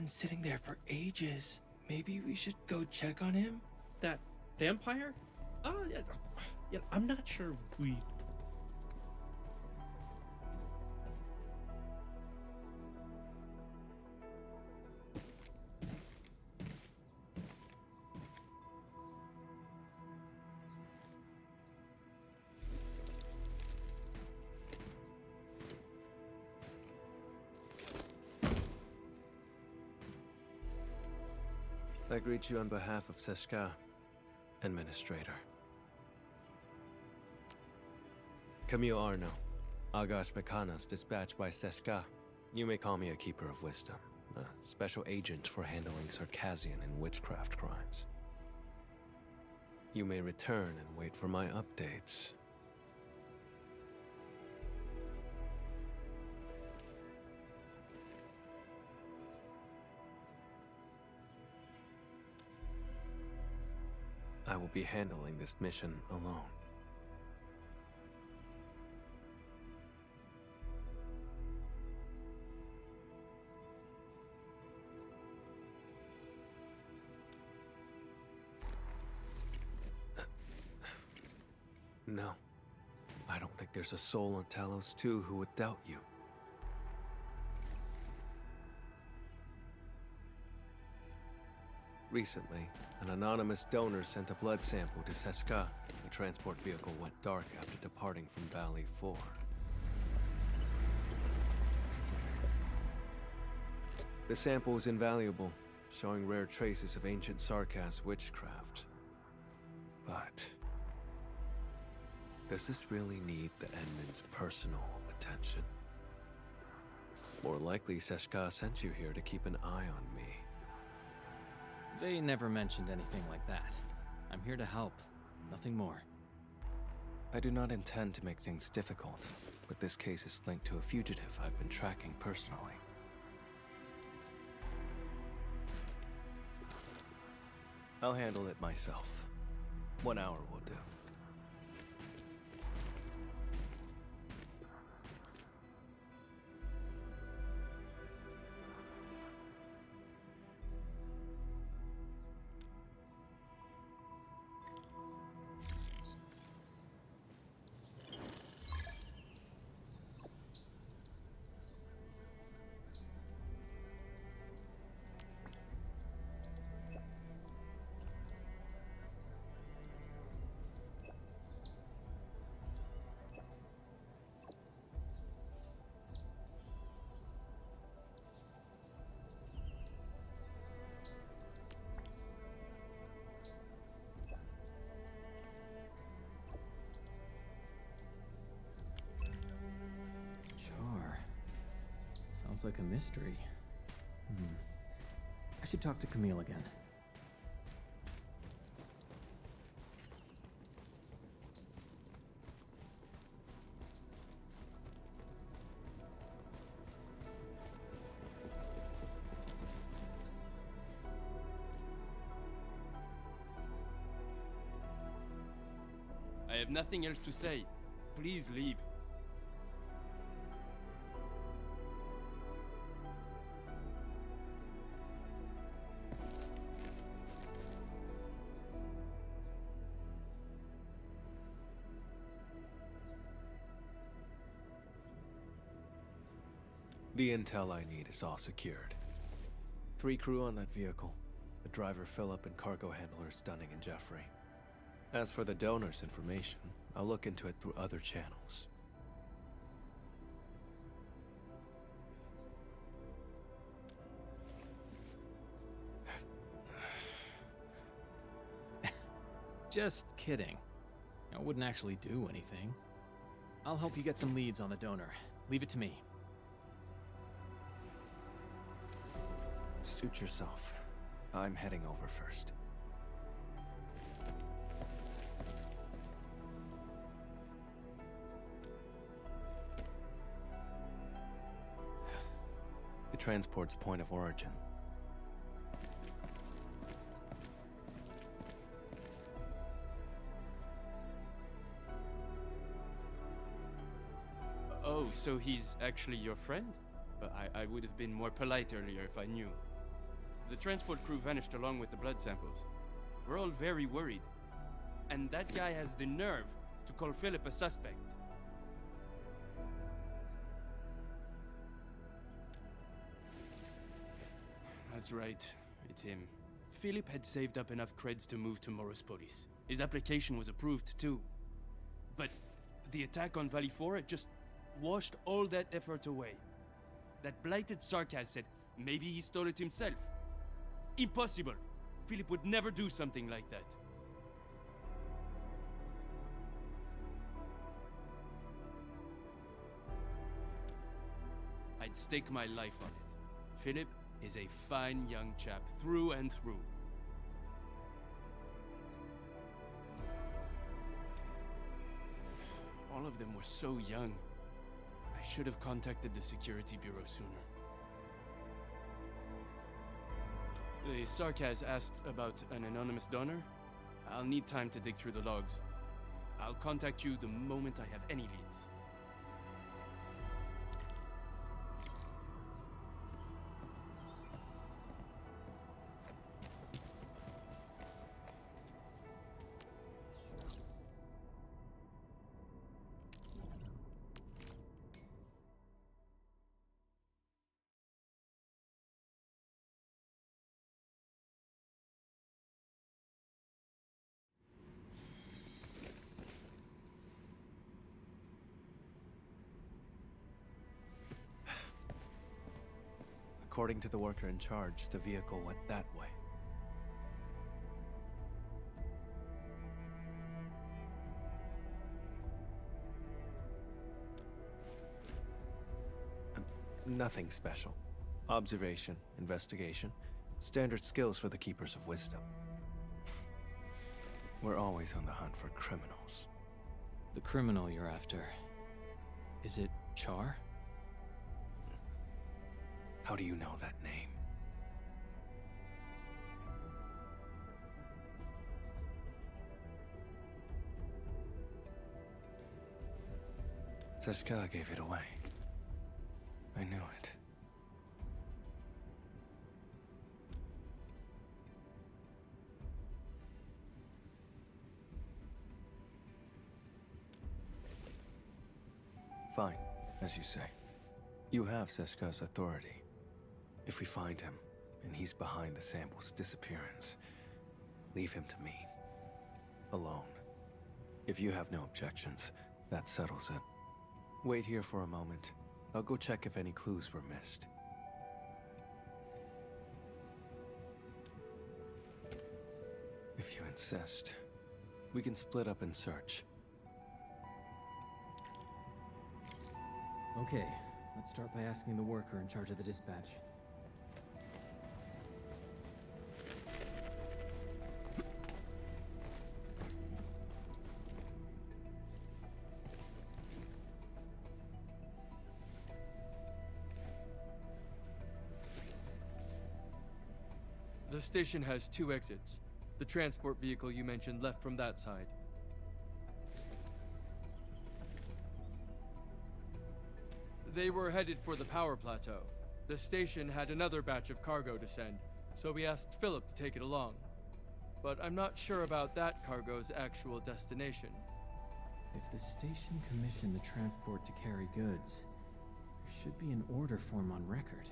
been sitting there for ages. Maybe we should go check on him? That vampire? Yeah, I'm not sure we... I greet you on behalf of Seshka, Administrator. Camille Arno, Agash Mekana's dispatched by Seshka. You may call me a Keeper of Wisdom, a special agent for handling Circassian and witchcraft crimes. You may return and wait for my updates. I will be handling this mission alone. No. I don't think there's a soul on Talos 2 who would doubt you. Recently, an anonymous donor sent a blood sample to Seshka. The transport vehicle went dark after departing from Valley 4. The sample is invaluable, showing rare traces of ancient Sarkas witchcraft. But does this really need the Endman's personal attention? More likely, Seshka sent you here to keep an eye on me. They never mentioned anything like that. I'm here to help, nothing more. I do not intend to make things difficult, but this case is linked to a fugitive I've been tracking personally. I'll handle it myself. 1 hour will do. Sounds like a mystery. I should talk to Camille again. I have nothing else to say. Please leave. The intel I need is all secured. 3 crew on that vehicle. The driver Philip and cargo handlers Dunning and Jeffrey. As for the donor's information, I'll look into it through other channels. Just kidding. I wouldn't actually do anything. I'll help you get some leads on the donor. Leave it to me. Suit yourself. I'm heading over first. The transport's point of origin. Oh, so he's actually your friend? I would have been more polite earlier if I knew. The transport crew vanished along with the blood samples. We're all very worried. And that guy has the nerve to call Philip a suspect. That's right, it's him. Philip had saved up enough creds to move to Morospodis. His application was approved too. But the attack on Valley 4 had just washed all that effort away. That blighted Sarkaz said maybe he stole it himself. Impossible! Philip would never do something like that. I'd stake my life on it. Philip is a fine young chap through and through. All of them were so young. I should have contacted the security bureau sooner. The Sarkaz asked about an anonymous donor. I'll need time to dig through the logs. I'll contact you the moment I have any leads. According to the worker in charge, the vehicle went that way. Nothing special. Observation, investigation, standard skills for the Keepers of Wisdom. We're always on the hunt for criminals. The criminal you're after. Is it Char? How do you know that name? Seshka gave it away. I knew it. Fine, as you say. You have Seshka's authority. If we find him, and he's behind the sample's disappearance, leave him to me. Alone. If you have no objections, that settles it. Wait here for a moment. I'll go check if any clues were missed. If you insist, we can split up and search. Okay, let's start by asking the worker in charge of the dispatch. The station has 2 exits. The transport vehicle you mentioned left from that side. They were headed for the power plateau. The station had another batch of cargo to send, so we asked Philip to take it along. But I'm not sure about that cargo's actual destination. If the station commissioned the transport to carry goods, there should be an order form on record.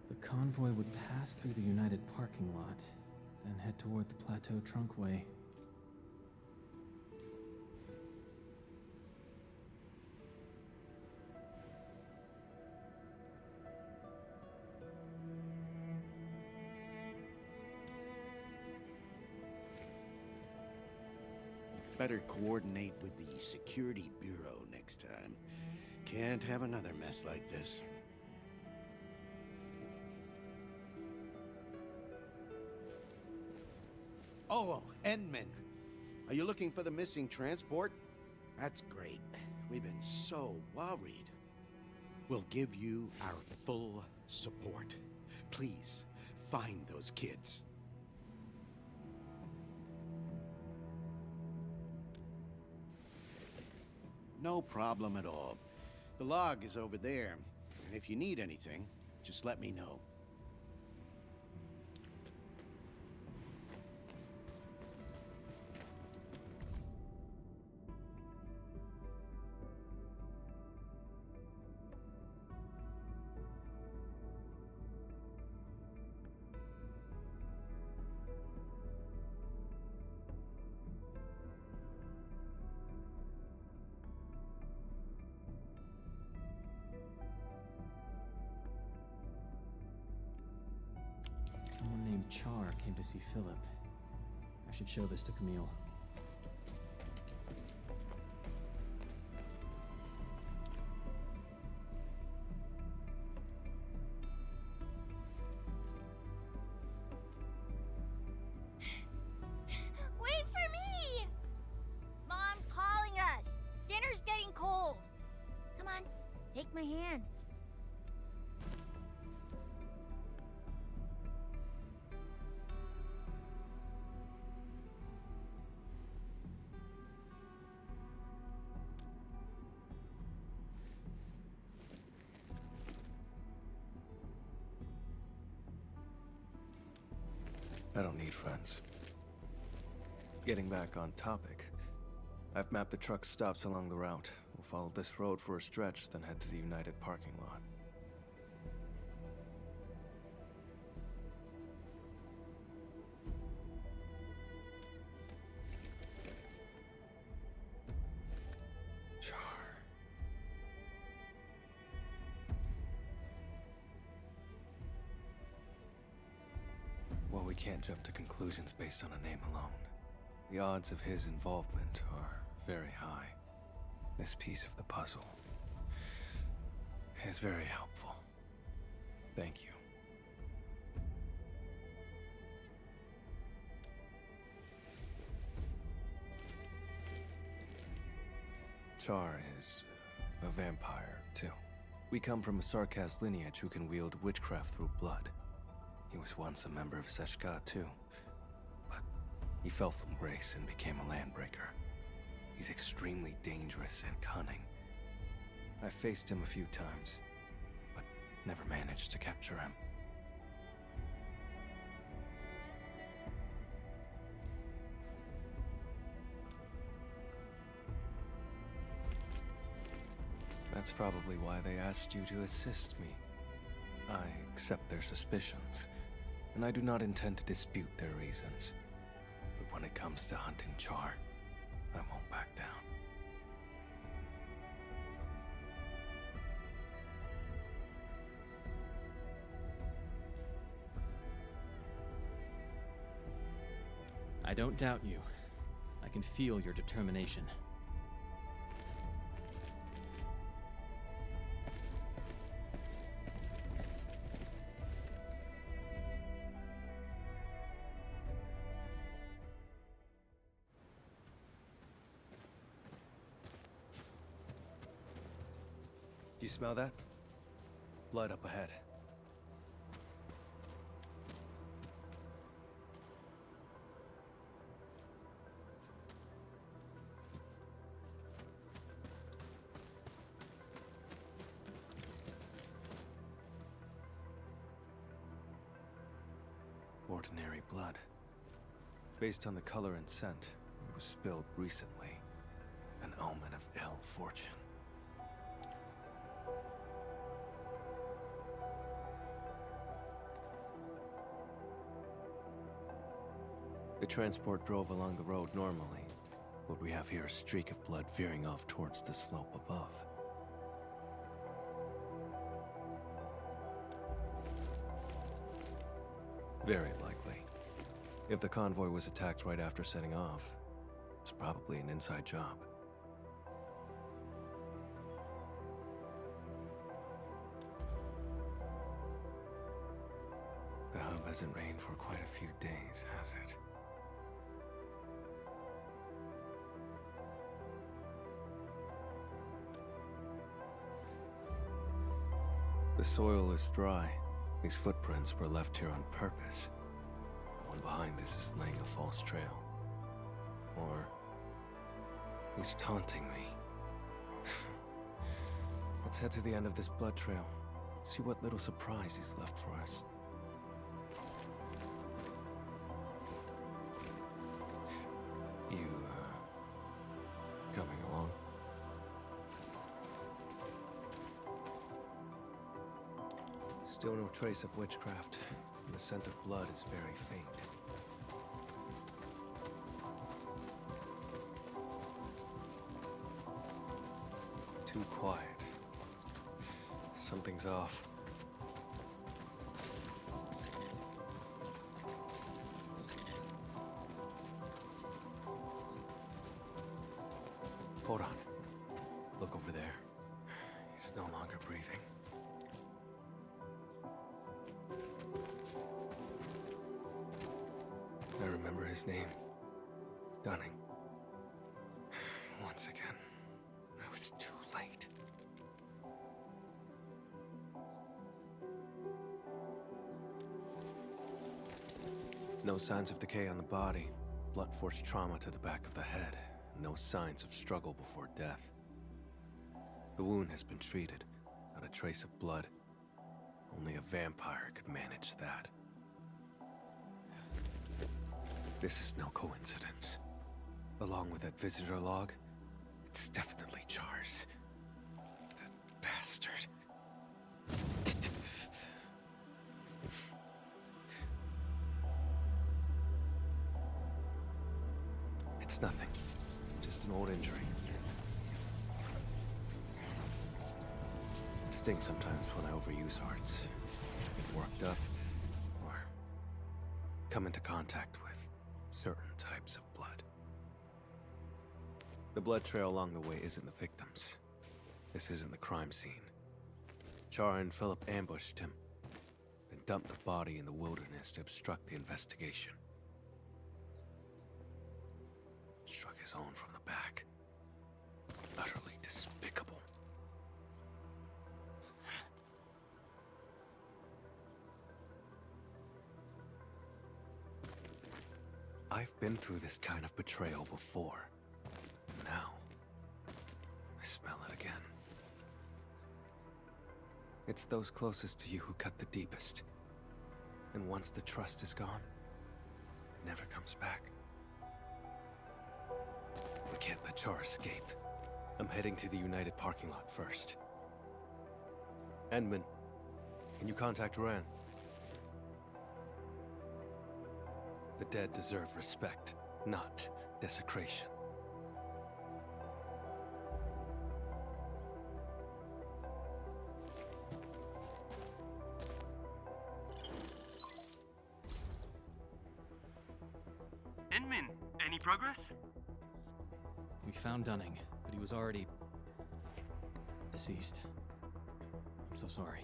The convoy would pass through the United parking lot, then head toward the Plateau Trunkway. Better coordinate with the Security Bureau next time. Can't have another mess like this. Oh, Endman. Are you looking for the missing transport? That's great. We've been so worried. We'll give you our full support. Please, find those kids. No problem at all. The log is over there, and if you need anything, just let me know. Someone named Char came to see Philip. I should show this to Camille. Wait for me! Mom's calling us. Dinner's getting cold. Come on, take my hand. I don't need friends. Getting back on topic, I've mapped the truck stops along the route. We'll follow this road for a stretch, then head to the United parking lot. Char. Well, we can't jump to conclusions based on a name alone. The odds of his involvement are very high. This piece of the puzzle is very helpful. Thank you. Char is a vampire, too. We come from a Sarkaz lineage who can wield witchcraft through blood. He was once a member of Seshka, too. But he fell from grace and became a landbreaker. He's extremely dangerous and cunning. I faced him a few times, but never managed to capture him. That's probably why they asked you to assist me. I accept their suspicions, and I do not intend to dispute their reasons. But when it comes to hunting Char, I won't back down. I don't doubt you. I can feel your determination. You smell that? Blood up ahead. Ordinary blood. Based on the color and scent, it was spilled recently. An omen of ill fortune. The transport drove along the road normally. What we have here is a streak of blood veering off towards the slope above. Very likely. If the convoy was attacked right after setting off, it's probably an inside job. The hub hasn't rained for quite a few days, has it? The soil is dry. These footprints were left here on purpose. The one behind this is laying a false trail. Or he's taunting me. Let's head to the end of this blood trail. See what little surprise he's left for us. You, coming along? Still no trace of witchcraft, and the scent of blood is very faint. Too quiet. Something's off. Hold on. Look over there. He's no longer breathing. I remember his name. Dunning. Once again, I was too late. No signs of decay on the body. Blunt force trauma to the back of the head. No signs of struggle before death. The wound has been treated. Not a trace of blood. Only a vampire could manage that. This is no coincidence. Along with that visitor log, it's definitely Char's. That bastard. It's nothing. Just an old injury. It stings sometimes when I overuse hearts. Get worked up, or come into contact with certain types of blood. The blood trail along the way isn't the victims. This isn't the crime scene. Char and Philip ambushed him, then dumped the body in the wilderness to obstruct the investigation. Struck his own from the back. Utterly despicable. I've been through this kind of betrayal before. Now, I smell it again. It's those closest to you who cut the deepest. And once the trust is gone, it never comes back. We can't let Char escape. I'm heading to the United parking lot first. Endman, can you contact Ran? The dead deserve respect, not desecration. Inmin, any progress? We found Dunning, but he was already deceased. I'm so sorry.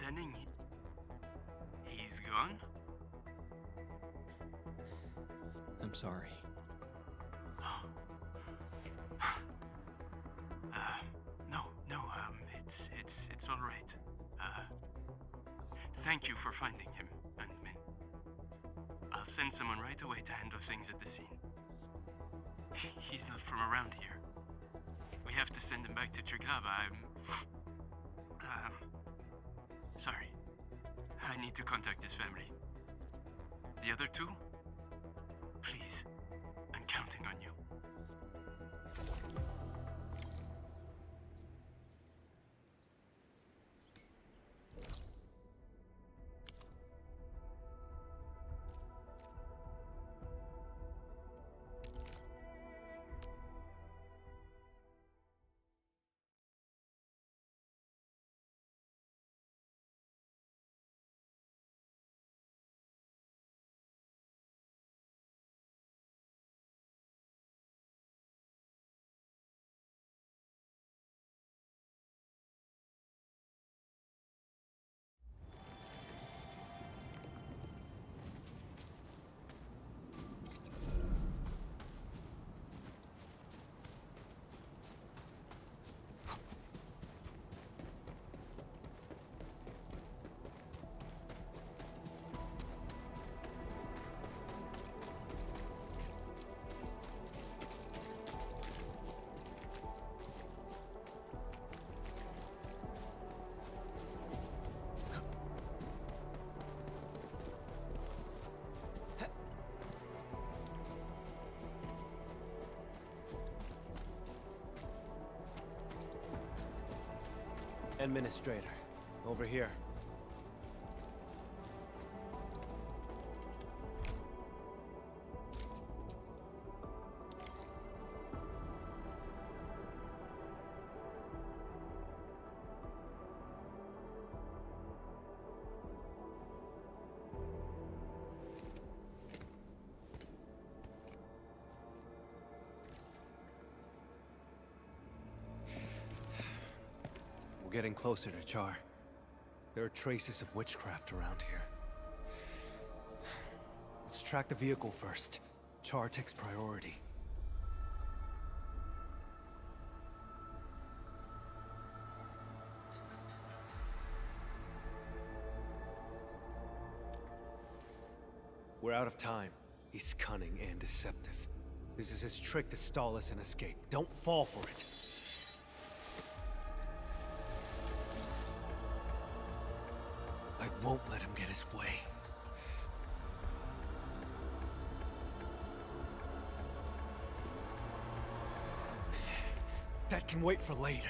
Dunning, he's gone? I'm sorry. It's all right. Thank you for finding him, Min. I'll send someone right away to handle things at the scene. He's not from around here. We have to send him back to Triglav. Sorry. I need to contact his family. The other two? Please, I'm counting on you. Administrator, over here. We're getting closer to Char. There are traces of witchcraft around here. Let's track the vehicle first. Char takes priority. We're out of time. He's cunning and deceptive. This is his trick to stall us and escape. Don't fall for it. I won't let him get his way. That can wait for later.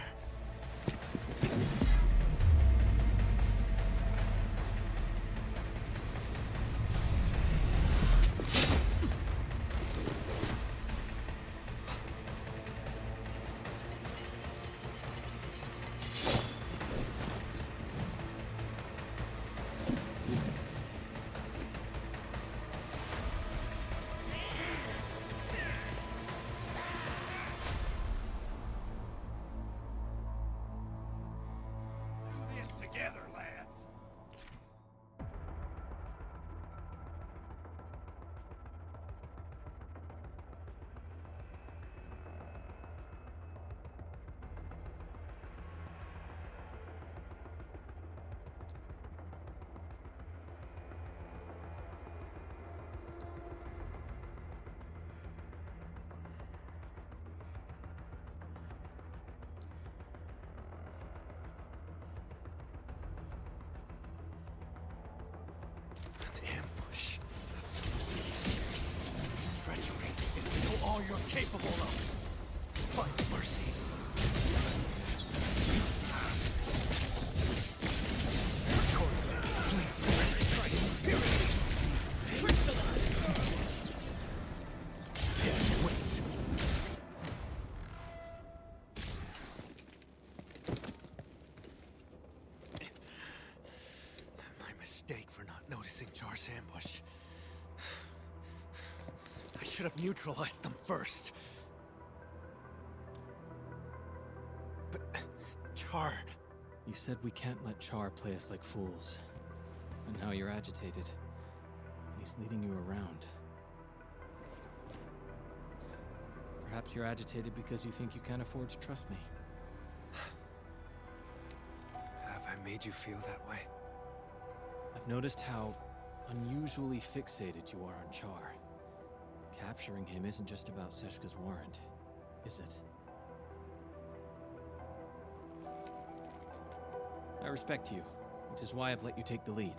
All you're capable of. Find mercy. Wait. My mistake for not noticing Char's ambush. I should have neutralized them first. But... Char... You said we can't let Char play us like fools. And now you're agitated. He's leading you around. Perhaps you're agitated because you think you can't afford to trust me. Have I made you feel that way? I've noticed how unusually fixated you are on Char. Capturing him isn't just about Seshka's warrant, is it? I respect you, which is why I've let you take the lead.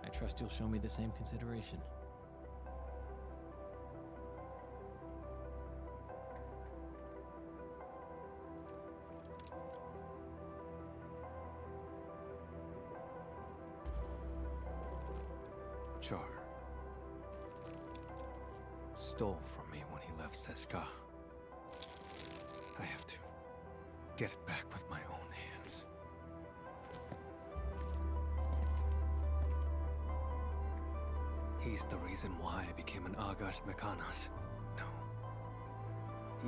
I trust you'll show me the same consideration. Char stole from me when he left Seshka. I have to get it back with my own hands. He's the reason why I became an Agash Mekanas. No.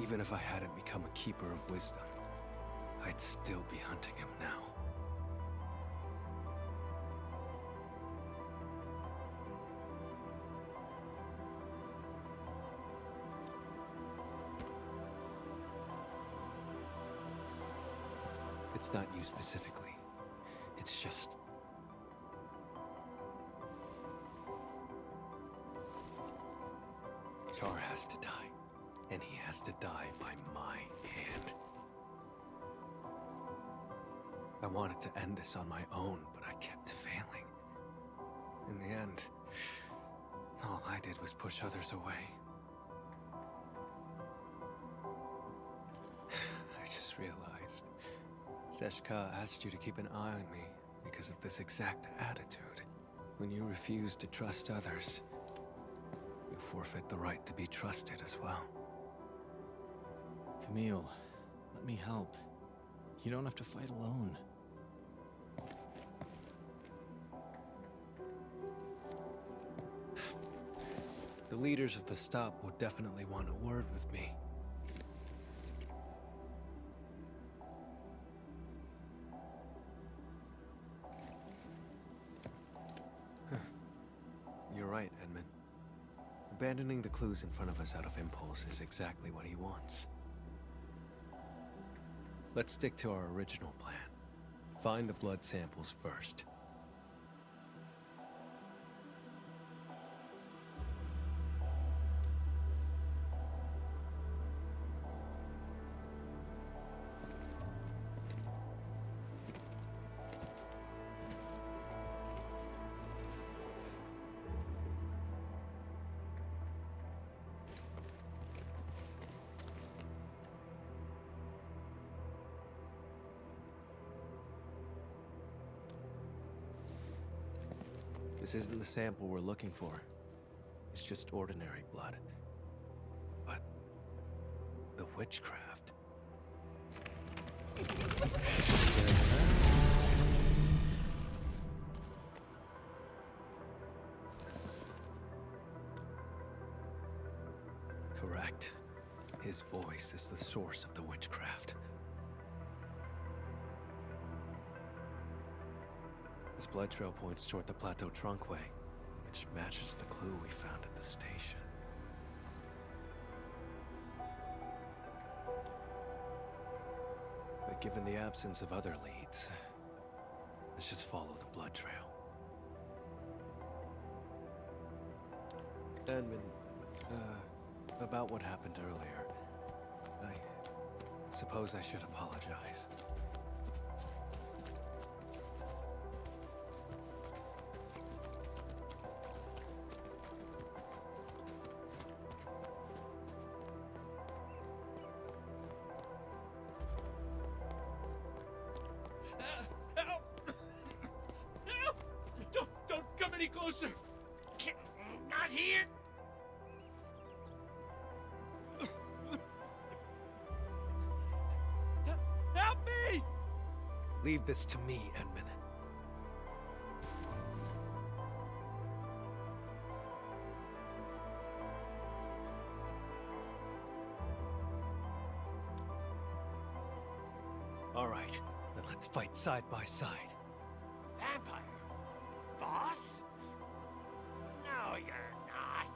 Even if I hadn't become a Keeper of Wisdom, I'd still be hunting him now. It's not you specifically. It's just... Char has to die. And he has to die by my hand. I wanted to end this on my own, but I kept failing. In the end, all I did was push others away. I just realized Seshka asked you to keep an eye on me because of this exact attitude. When you refuse to trust others, you forfeit the right to be trusted as well. Camille, let me help. You don't have to fight alone. The leaders of the stop would definitely want a word with me. You're right, Edmund. Abandoning the clues in front of us out of impulse is exactly what he wants. Let's stick to our original plan. Find the blood samples first. This isn't the sample we're looking for. It's just ordinary blood. But the witchcraft. Correct. His voice is the source of the witchcraft. This blood trail points toward the Plateau Trunkway, which matches the clue we found at the station. But given the absence of other leads, let's just follow the blood trail. Edmund, about what happened earlier, I suppose I should apologize. Don't come any closer! Not here! Help me! Leave this to me, Edmund. All right, then let's fight side by side. Vampire? Boss? No, you're not.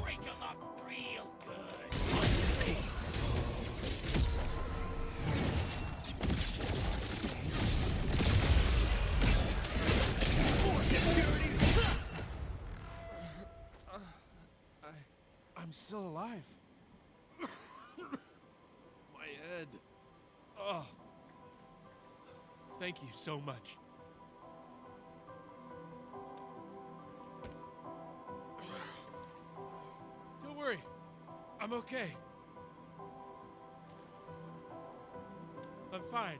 Break him up real good. I'm still alive. My head. Oh. Thank you so much. Don't worry. I'm okay. I'm fine.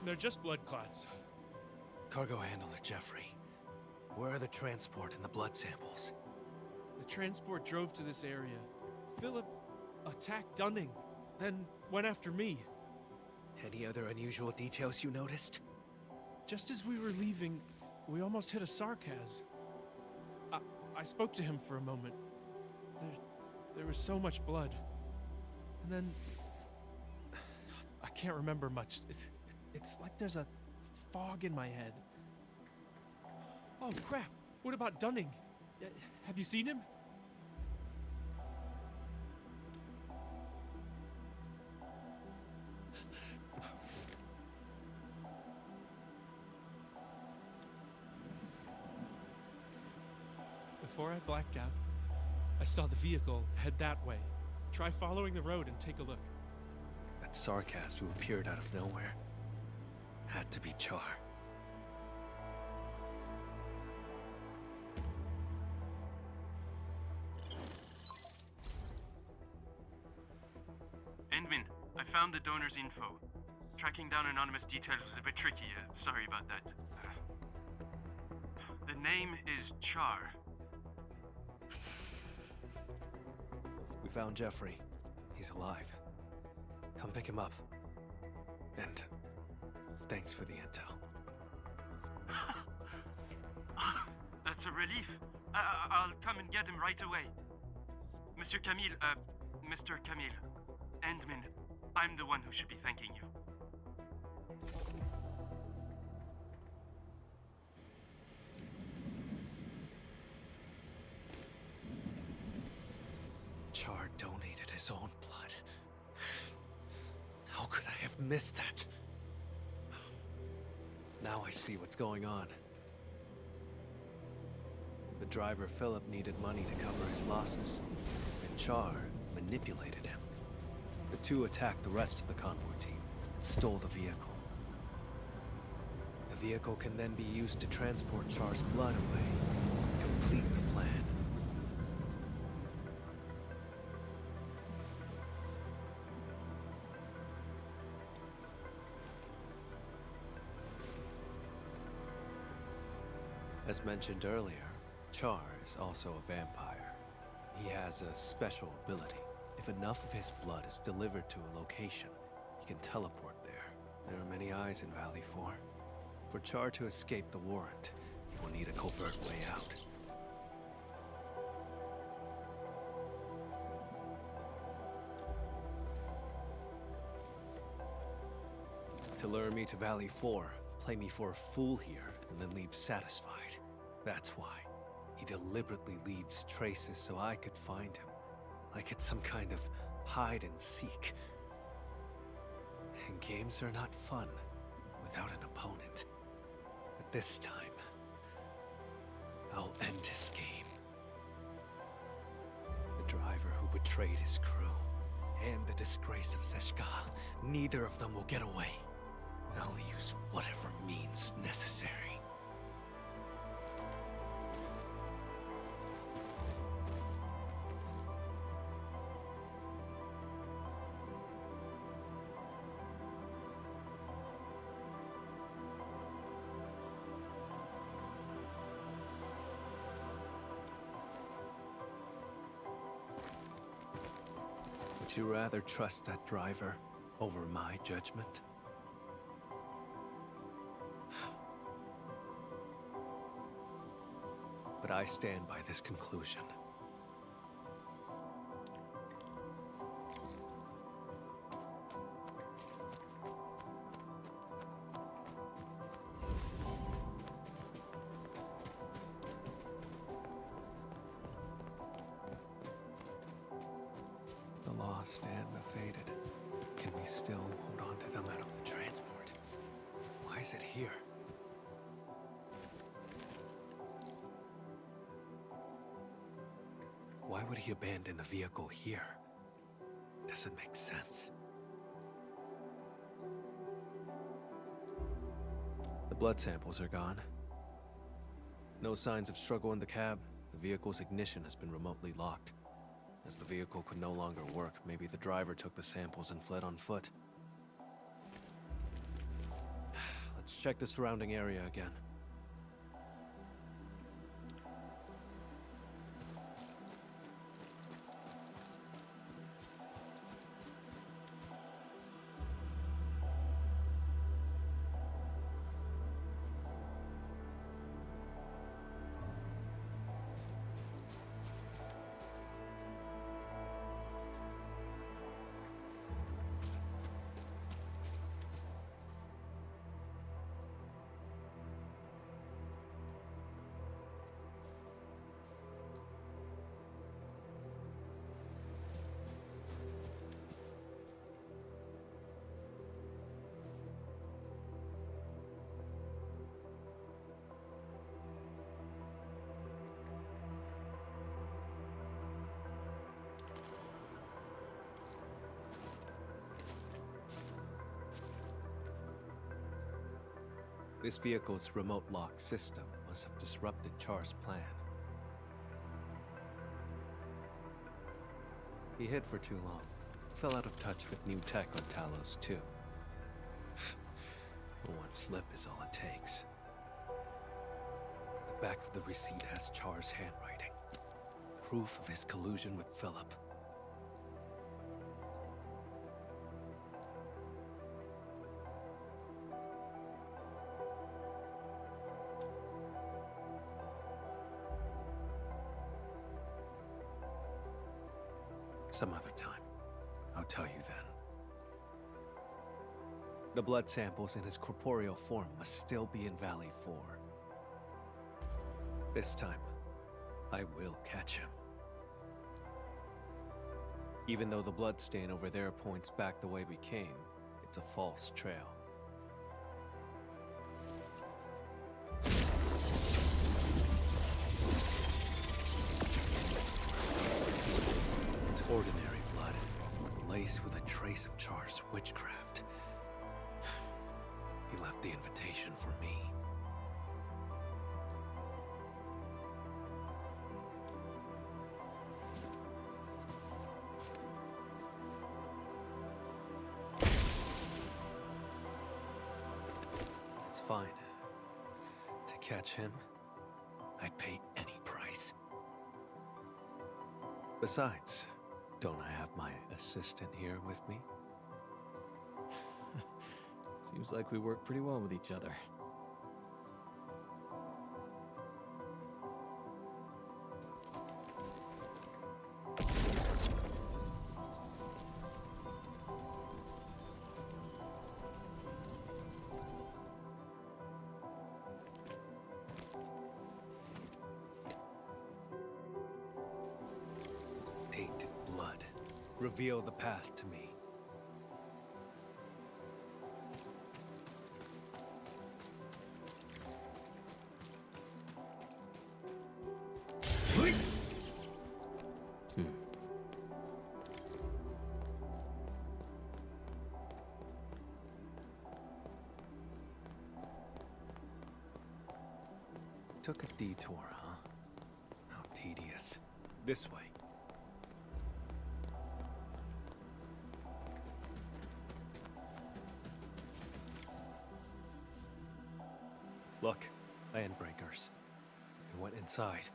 They're just blood clots. Cargo handler Jeffrey, where are the transport and the blood samples? The transport drove to this area. Philip attacked Dunning, then went after me. Any other unusual details you noticed? Just as we were leaving, we almost hit a Sarkaz. I spoke to him for a moment. There was so much blood. And then... I can't remember much. It's like there's a fog in my head. Oh, crap. What about Dunning? Have you seen him? Before I blacked out, I saw the vehicle head that way. Try following the road and take a look. That Sarkaz who appeared out of nowhere had to be Char. found the donor's info. Tracking down anonymous details was a bit tricky. Sorry about that. The name is Char. We found Jeffrey. He's alive. Come pick him up. And thanks for the intel. That's a relief. I'll come and get him right away. Mr. Camille, Endman, I'm the one who should be thanking you. Char donated his own blood. How could I have missed that? Now I see what's going on. The driver, Philip, needed money to cover his losses, and Char manipulated him. The two attacked the rest of the convoy team and stole the vehicle. The vehicle can then be used to transport Char's blood away, complete the plan. As mentioned earlier, Char is also a vampire. He has a special ability. If enough of his blood is delivered to a location, he can teleport there. There are many eyes in Valley 4. For Char to escape the warrant, he will need a covert way out. To lure me to Valley 4, play me for a fool here, and then leave satisfied. That's why. He deliberately leaves traces so I could find him. Like it's some kind of hide and seek. And games are not fun without an opponent. But this time, I'll end his game. The driver who betrayed his crew, and the disgrace of Seshka, neither of them will get away. I'll use whatever means necessary. Would you rather trust that driver over my judgment? But I stand by this conclusion. The lost and the fated. Can we still hold on to them out of the transport? Why is it here? Why would he abandon the vehicle here? Doesn't make sense. The blood samples are gone. No signs of struggle in the cab. The vehicle's ignition has been remotely locked. As the vehicle could no longer work, maybe the driver took the samples and fled on foot. Let's check the surrounding area again. This vehicle's remote lock system must have disrupted Char's plan. He hid for too long. fell out of touch with new tech on Talos too. One slip is all it takes. The back of the receipt has Char's handwriting. Proof of his collusion with Philip. Some other time. I'll tell you then. The blood samples in his corporeal form must still be in Valley 4. This time, I will catch him. Even though the blood stain over there points back the way we came, it's a false trail. It's ordinary blood, laced with a trace of Char's witchcraft. He left the invitation for me. It's fine. To catch him, I'd pay any price. Besides, don't I have my assistant here with me? Seems like we work pretty well with each other. Tainted blood. Reveal the path to me. Took a detour, huh? How tedious. This way. Look, landbreakers. They went inside.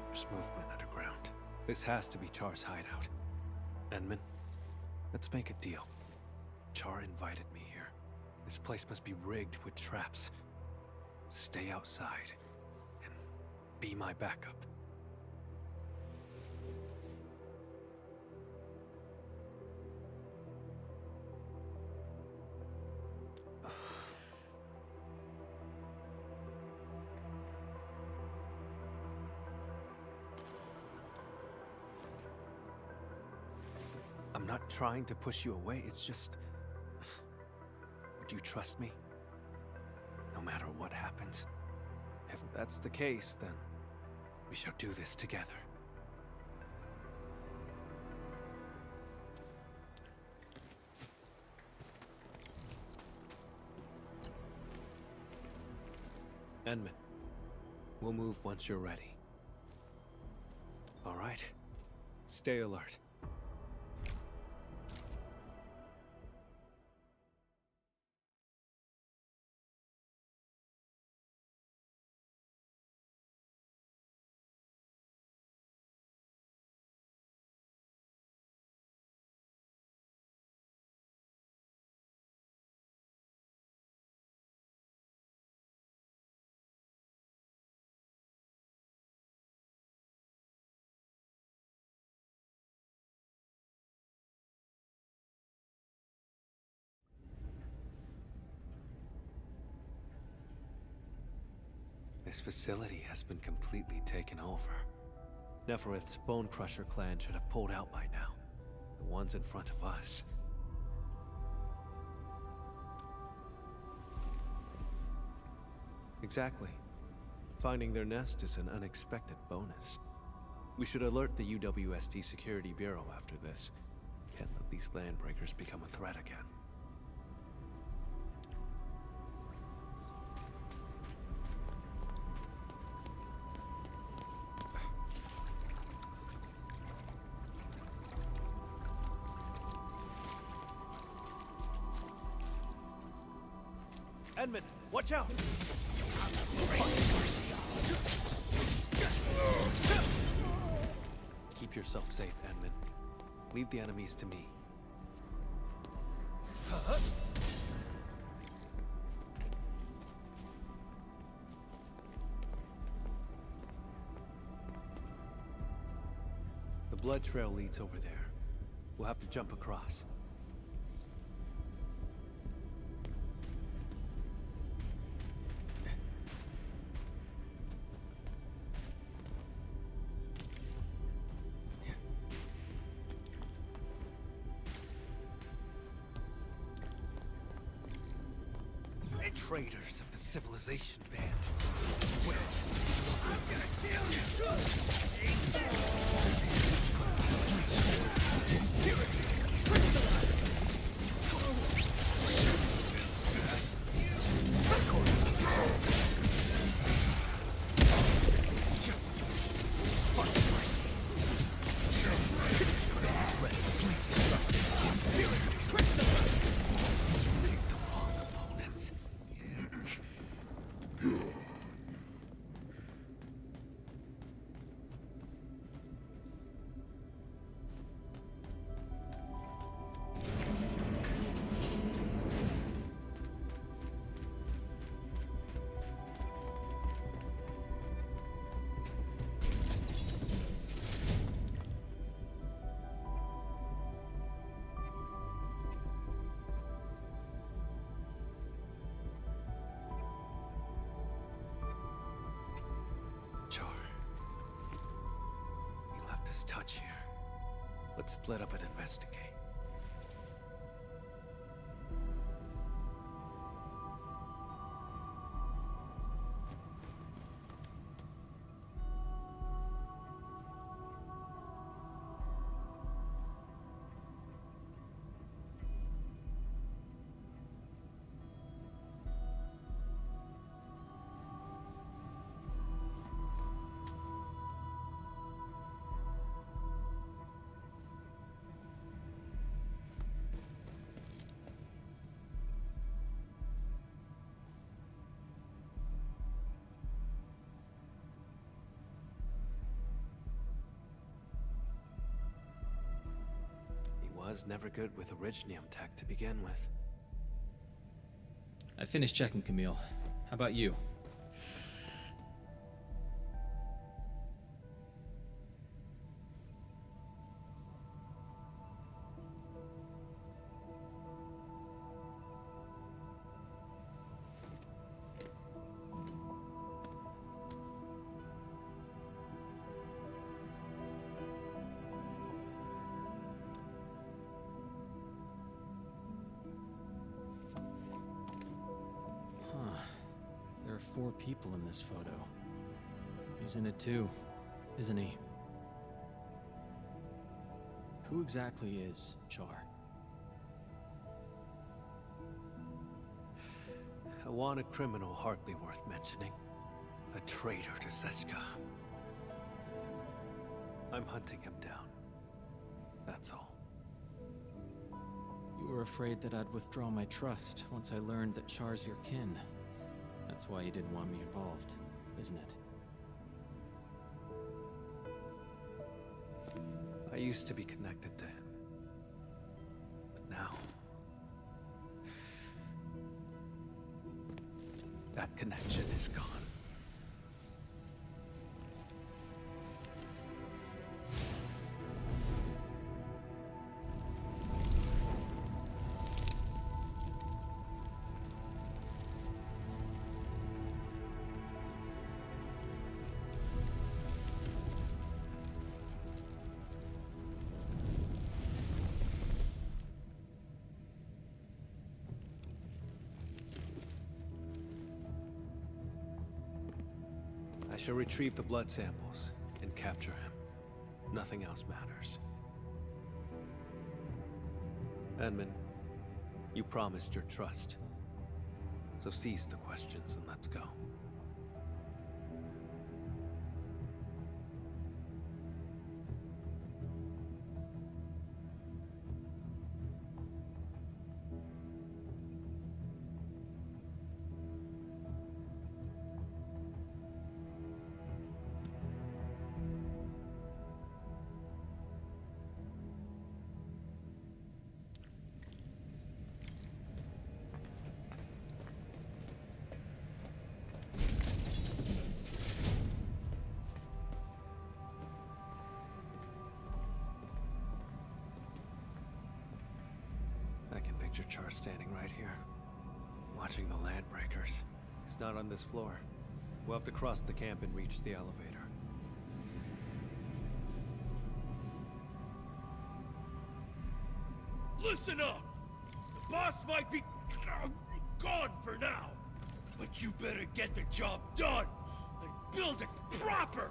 There's movement underground. This has to be Char's hideout. Enman, let's make a deal. Char invited me here. This place must be rigged with traps. Stay outside and be my backup. I'm not trying to push you away, it's just... Would you trust me? No matter what happens? If that's the case, then we shall do this together. Enman, we'll move once you're ready. All right, stay alert. This facility has been completely taken over. Neferith's Bone Crusher clan should have pulled out by now. The ones in front of us. Exactly. Finding their nest is an unexpected bonus. We should alert the UWST Security Bureau after this. Can't let these landbreakers become a threat again. Edmund, watch out! Keep yourself safe, Edmund. Leave the enemies to me. The blood trail leads over there. We'll have to jump across. Traitors of the civilization band. Wait. I'm gonna kill He left his touch here. Let's split up and investigate. Was never good with Originium tech to begin with. I finished checking, Camille. How about you? There are 4 people in this photo. He's in it too, isn't he? Who exactly is Char? A wanted criminal hardly worth mentioning. A traitor to Seska. I'm hunting him down. That's all. You were afraid that I'd withdraw my trust once I learned that Char's your kin. That's why you didn't want me involved, isn't it? I used to be connected to him. But now... that connection is gone. I shall retrieve the blood samples and capture him. Nothing else matters. Edmund, you promised your trust. So cease the questions and let's go. picture chart standing right here, watching the land breakers. It's not on this floor. We'll have to cross the camp and reach the elevator. Listen up! The boss might be gone for now, but you better get the job done and build it proper!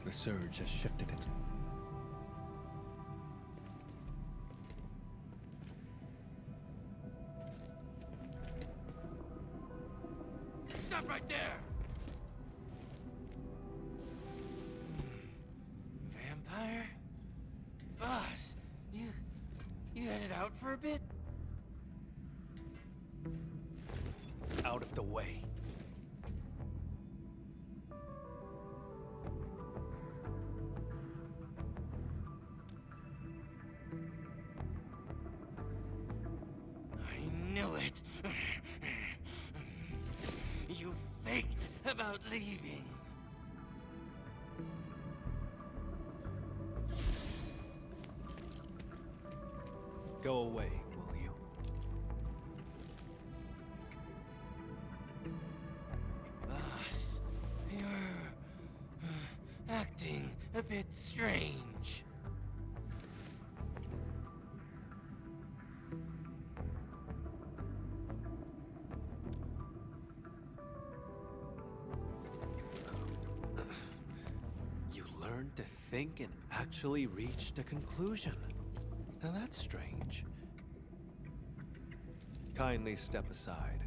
The surge has shifted its... Stop right there! Vampire? Boss, you headed out for a bit? Out of the way. I knew it. You faked about leaving. Go away, will you? Boss, you're acting a bit strange. You learned to think and actually reached a conclusion. Now that's strange. Kindly step aside,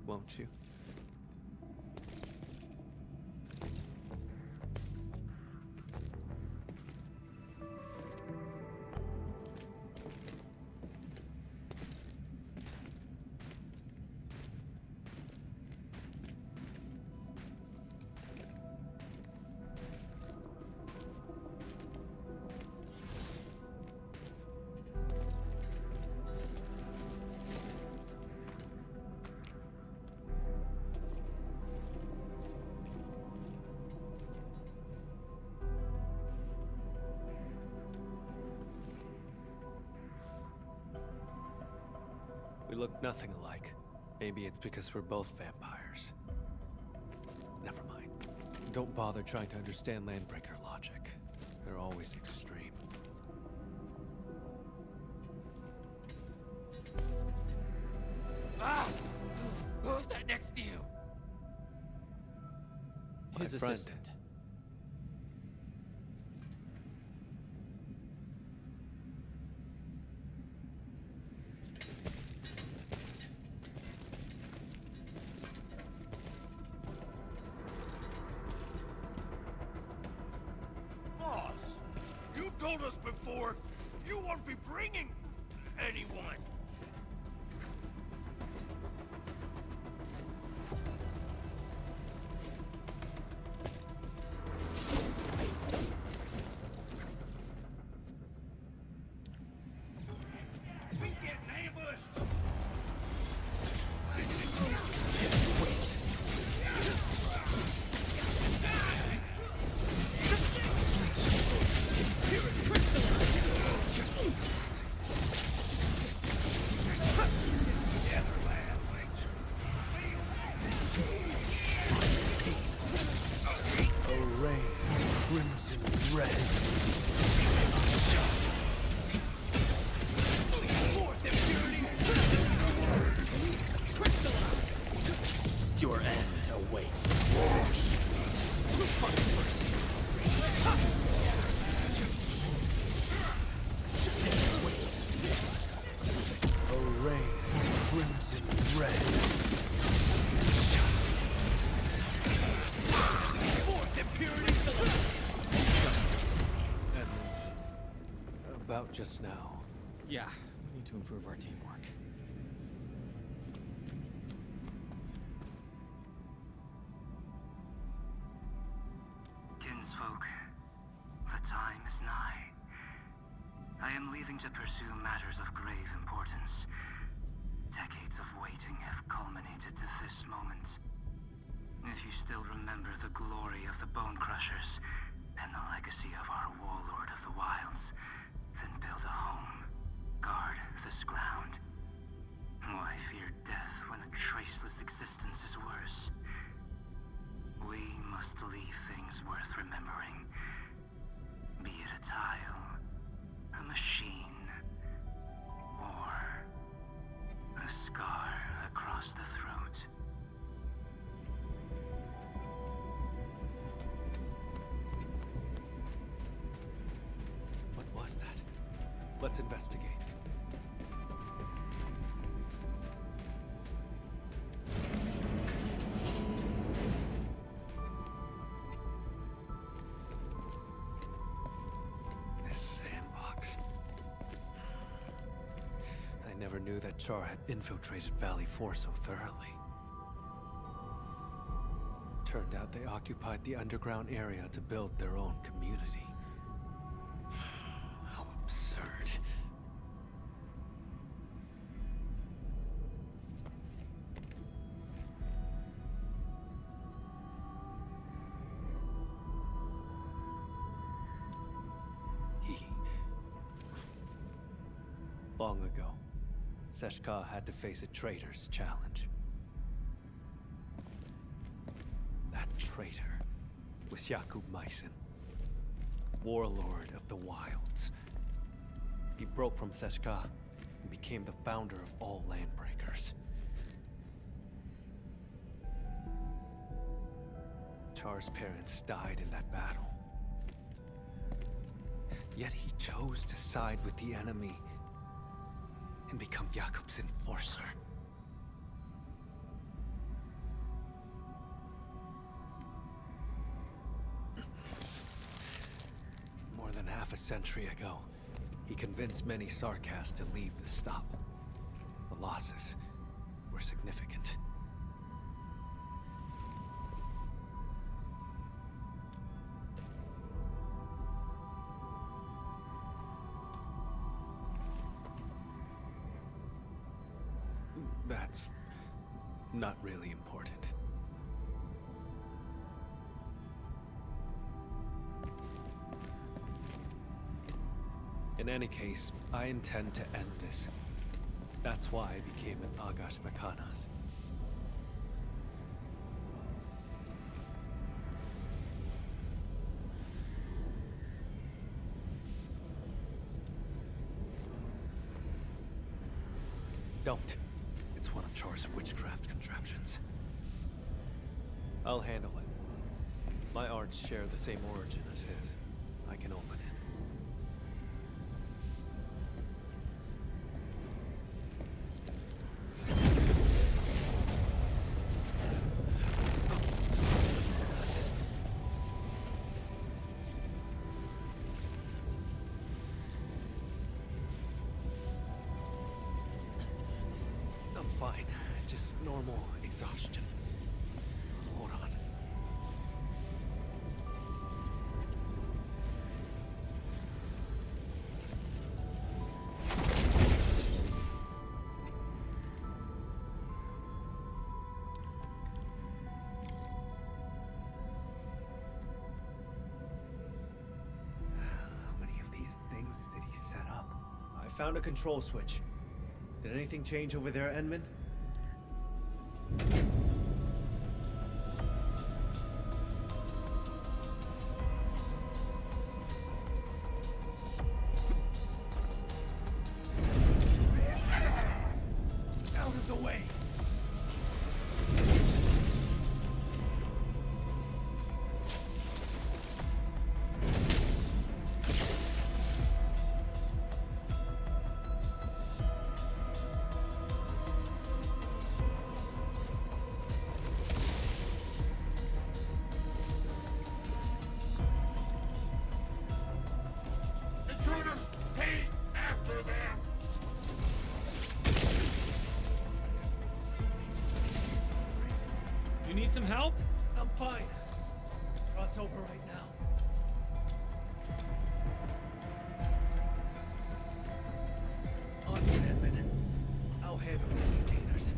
won't you? We look nothing alike. Maybe it's because we're both vampires. Never mind. Don't bother trying to understand Landbreaker logic. They're always extreme. Boss! Who's that next to you? His My friend. assistant. Boss, you told us before you won't be bringing anyone. We getting ambushed. Array, crimson red. Your end awaits. Array, crimson red. And about just now. Yeah, we need to improve our teamwork. Kinsfolk, the time is nigh. I am leaving to pursue matters of grave importance. Decades of waiting have culminated to this moment. If you still remember remember the glory of the Bone Crushers and the legacy of our warlord of the wilds, then build a home, guard this ground. Why fear death when a traceless existence is worse? We must leave things worth remembering. Be it a tile, a machine, or a scar across the throat. What was that? Let's investigate. This sandbox. I never knew that Char had infiltrated Valley 4 so thoroughly. Turned out they occupied the underground area to build their own community. How absurd. Long ago, Seshka had to face a traitor's challenge. That traitor was Jakub Meissen, warlord of the wilds. He broke from Seshka and became the founder of all Landbreakers. Char's parents died in that battle. Yet he chose to side with the enemy and become Jakub's enforcer. More than half a century ago, he convinced many Sarkas to leave the stop. The losses were significant. That's not really important. In any case, I intend to end this. That's why I became an Agash Mekanas. Don't. It's one of Char's witchcraft contraptions. I'll handle it. My arts share the same origin as his. I can open it. Fine. Just normal exhaustion. Hold on. How many of these things did he set up? I found a control switch. Did anything change over there, Enman? Out of the way! Intruders! Hey! After them! You need some help? I'm fine. Cross over right now. On you, Edmund. I'll handle these containers.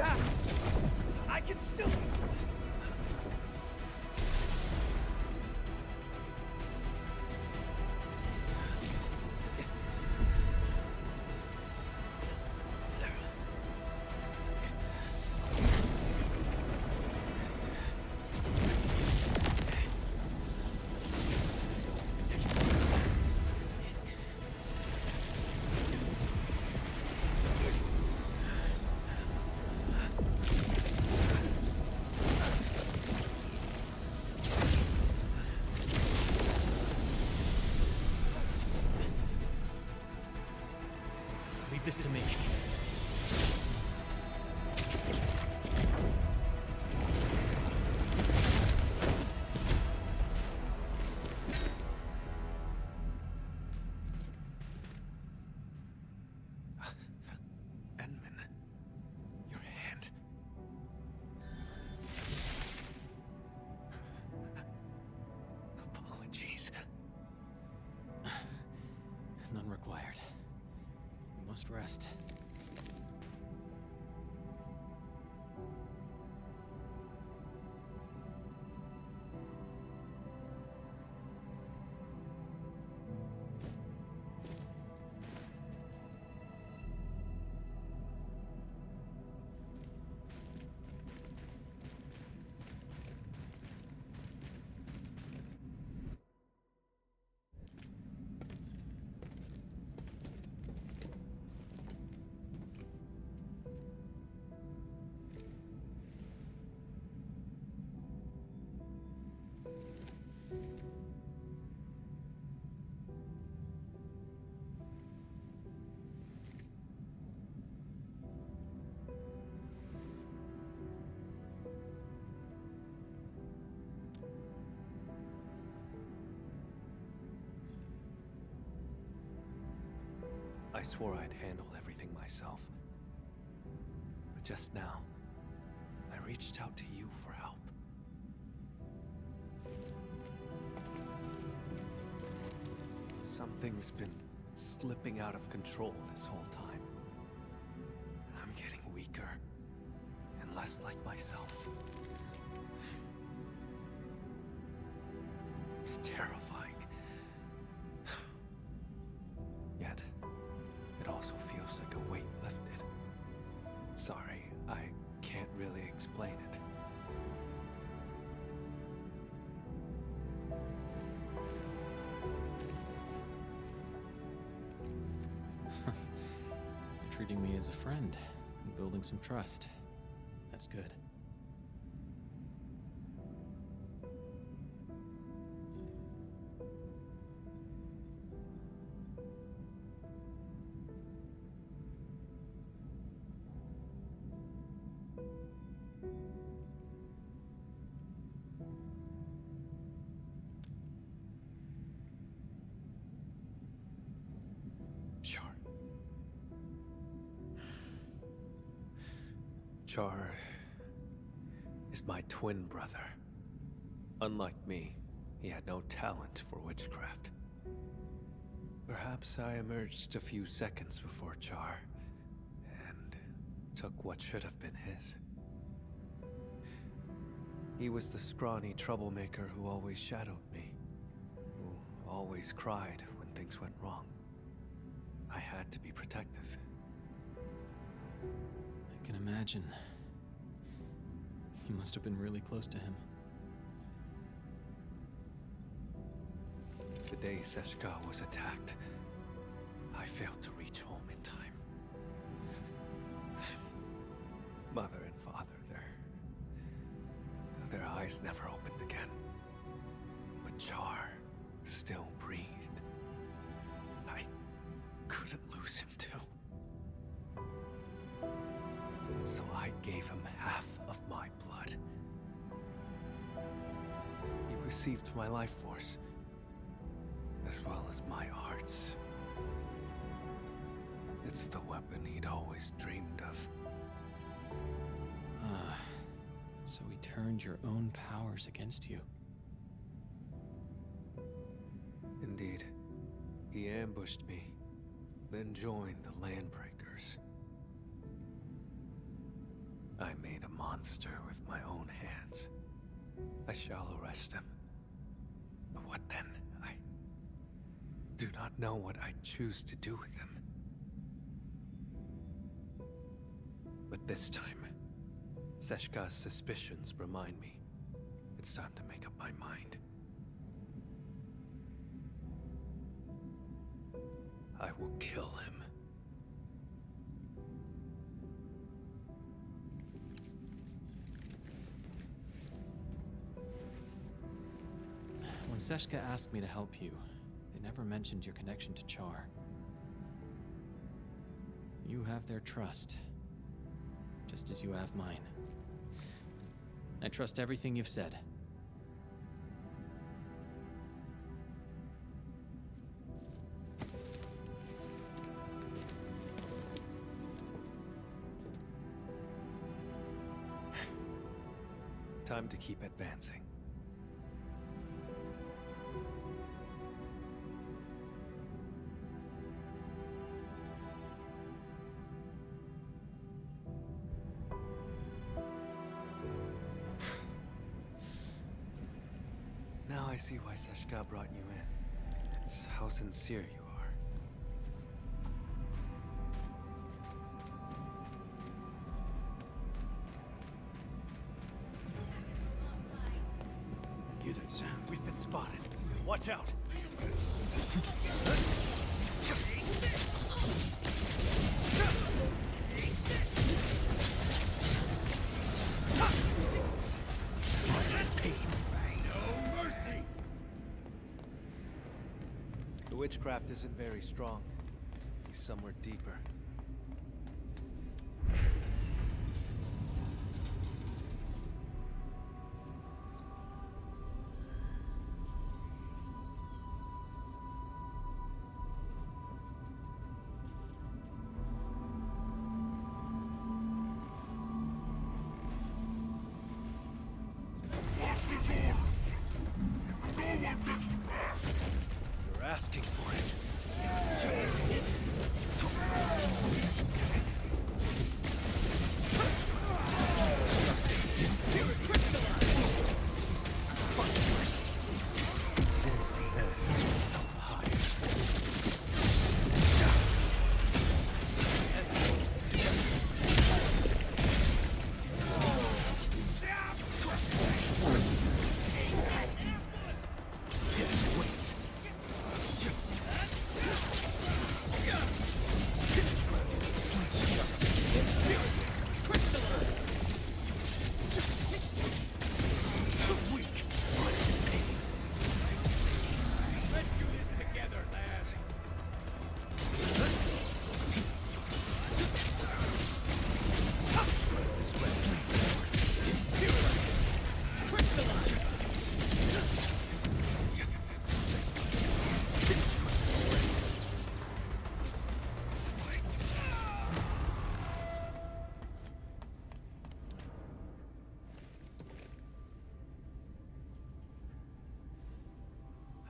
back! I can still... Leave this to me. Edmund, your hand. Apologies. None required. We must rest. I swore I'd handle everything myself. But just now, I reached out to you for help. Something's been slipping out of control this whole time. I'm getting weaker and less like myself. It's terrifying. Yet, it also feels like a weight lifted. Sorry, I can't really explain it. You're treating me as a friend and building some trust. That's good. Sure. Char is my twin brother. Unlike me, he had no talent for witchcraft. Perhaps I emerged a few seconds before Char and took what should have been his. He was the scrawny troublemaker who always shadowed me, who always cried when things went wrong. I had to be protective. I can imagine. You must have been really close to him. The day Seshka was attacked, I failed to reach home in time. Mother and father, their eyes never opened again. But Char still breathed. I couldn't lose him too. So I gave him half of my blood. He received my life force, as well as my arts. It's the weapon he'd always dreamed of. Ah, so he turned your own powers against you. Indeed. He ambushed me, then joined the Landbreakers. I made a monster with my own hands. I shall arrest him. But what then? I do not know what I choose to do with him. But this time, Seshka's suspicions remind me it's time to make up my mind. I will kill him. When Seshka asked me to help you, they never mentioned your connection to Char. You have their trust, just as you have mine. I trust everything you've said. Time to keep advancing. Now I see why Seshka brought you in. It's how sincere you are. Hear that sound? We've been spotted. Watch out! No mercy! The witchcraft isn't very strong. He's somewhere deeper. You're asking for it.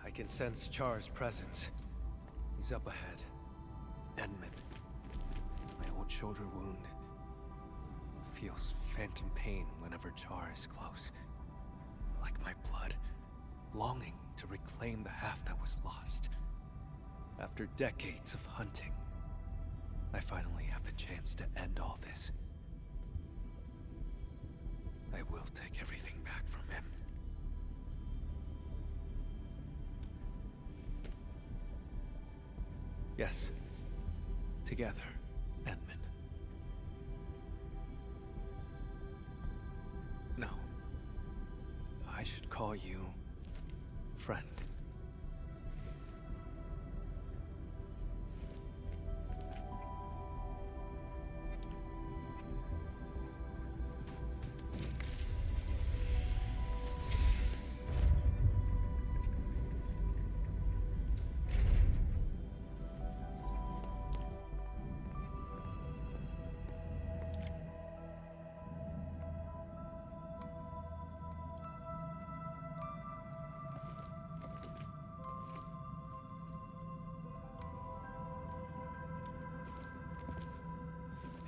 I can sense Char's presence. He's up ahead. Edmund. My old shoulder wound feels phantom pain whenever Char is close. Like my blood, longing to reclaim the half that was lost. After decades of hunting, I finally have the chance to end all this. I will take everything back from him. Yes. Together, Edmund. No. I should call you friend.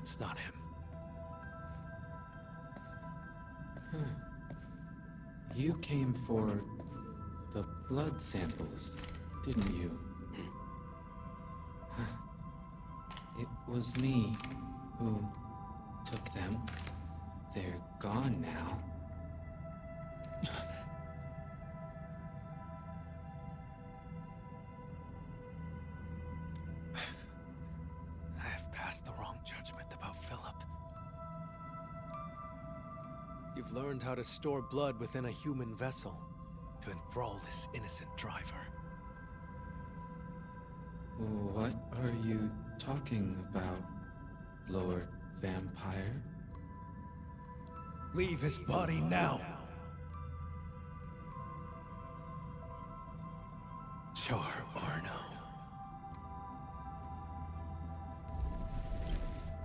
It's not him. You came for the blood samples, didn't you? It was me who took them. They're gone now. I have passed the wrong judgment about Philip. You've learned how to store blood within a human vessel to enthrall this innocent driver. What are you talking about, Lord Vampire? Leave his body now! Char Arno.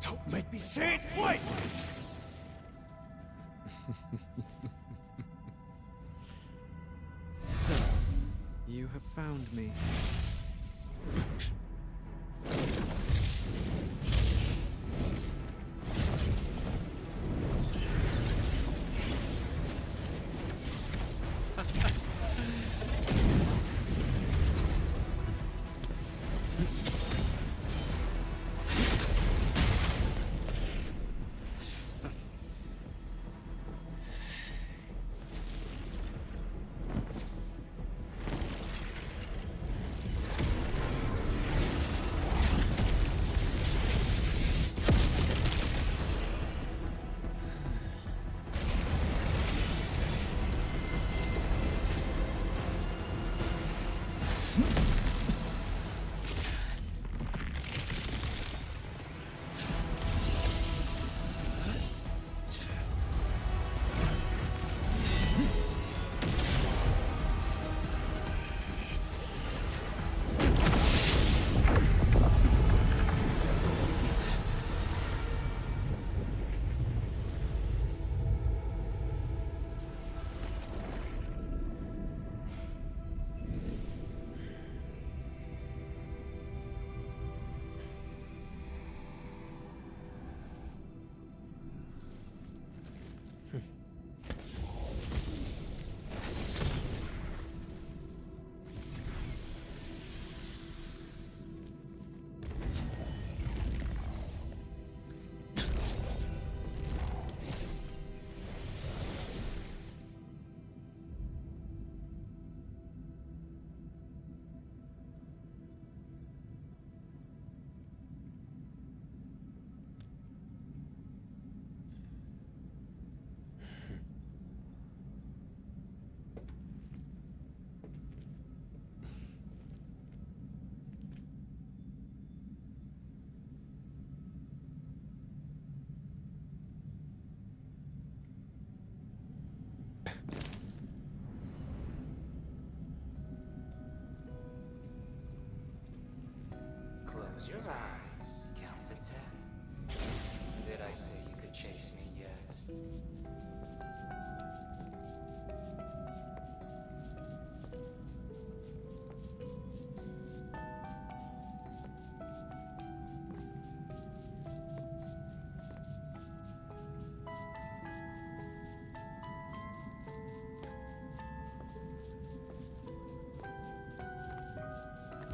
Don't make me say it twice! So, you have found me. Close your eyes. Count to 10. Did I say you could chase me yet?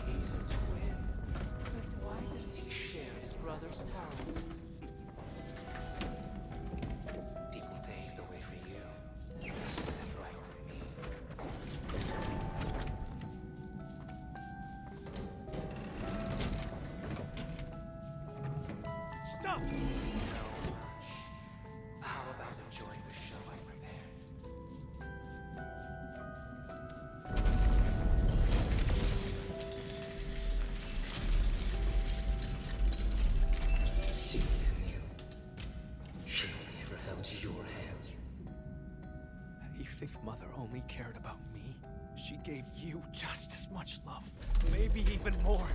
He's a twin. But why didn't he share his brother's talent? People paved the way for you. They stepped right for me. Stop! No much. How about enjoying the show I prepared? See, Camille. She only ever held your hand. You think Mother only cared about me? She gave you just as much love, maybe even more.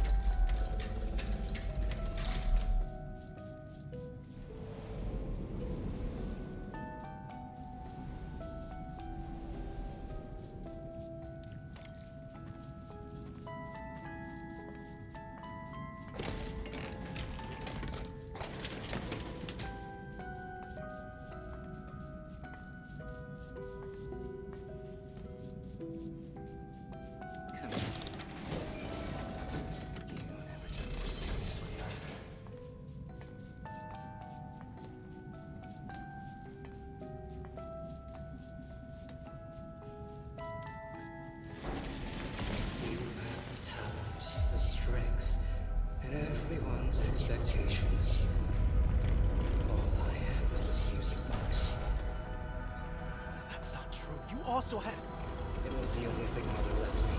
sweat. It was the only thing Mother left me.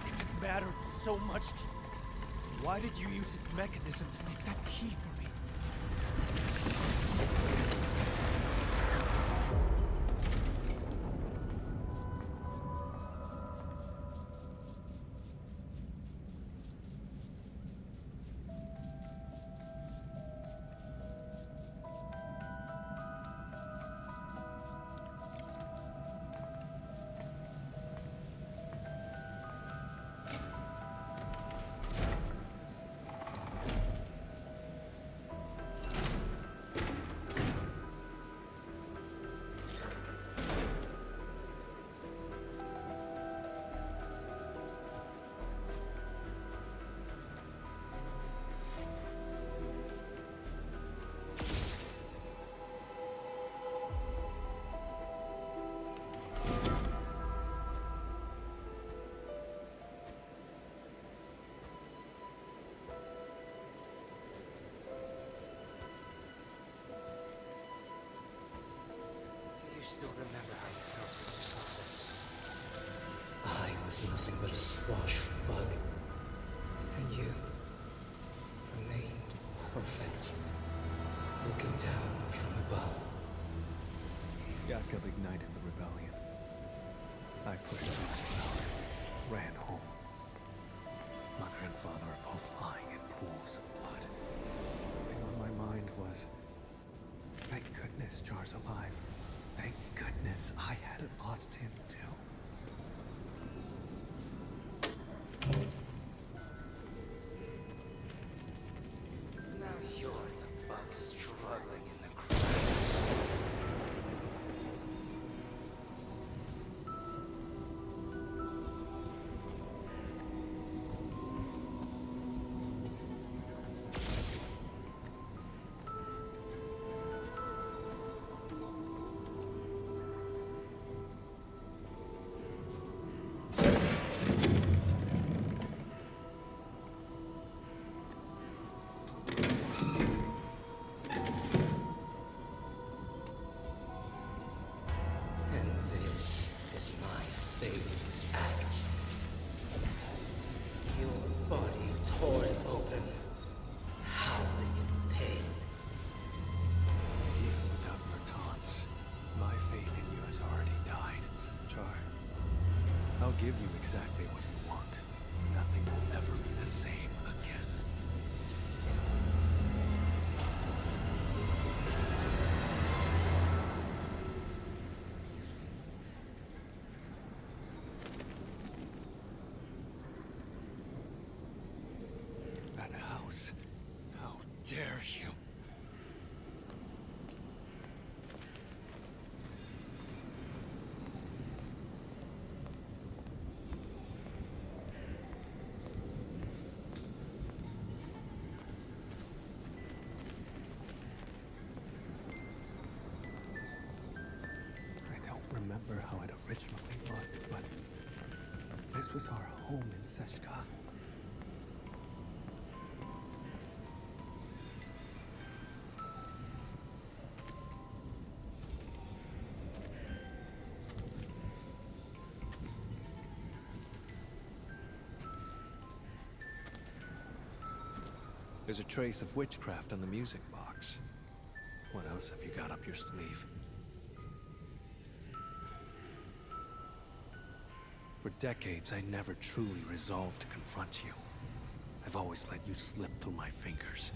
If it mattered so much to you, why did you use its mechanism to make that key for me? You still remember how you felt when you saw this? I was nothing but a squashed bug. And you remained perfect, looking down from above. Jakob ignited the rebellion. I pushed through the power, ran home. Mother and father are both lying in pools of blood. The thing on my mind was, thank goodness Jar's alive. Thank goodness I hadn't lost him too. Now you're the bug struggling in the cracks. I'll give you exactly what you want. Nothing will ever be the same again. That house. How dare you? Remember how it originally looked, but this was our home in Seshka. There's a trace of witchcraft on the music box. What else have you got up your sleeve? For decades, I never truly resolved to confront you. I've always let you slip through my fingers.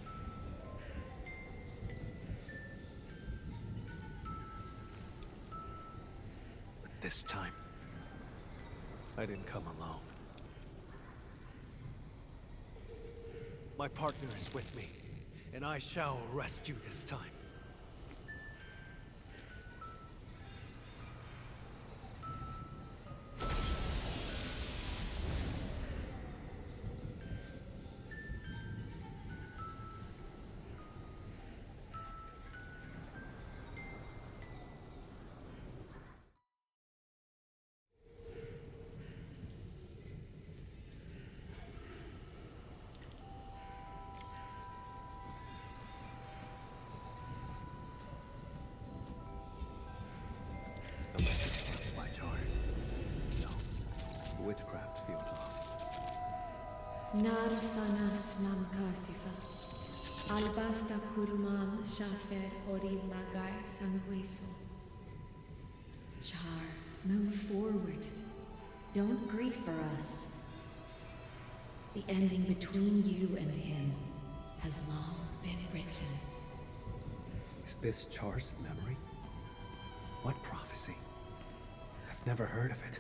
But this time, I didn't come alone. My partner is with me, and I shall arrest you this time. Narsanas mam kasifa. Albasta kulmam shafer ori lagai sanguiso. Char, move forward. Don't grieve for us. The ending between you and him has long been written. Is this Char's memory? What prophecy? I've never heard of it.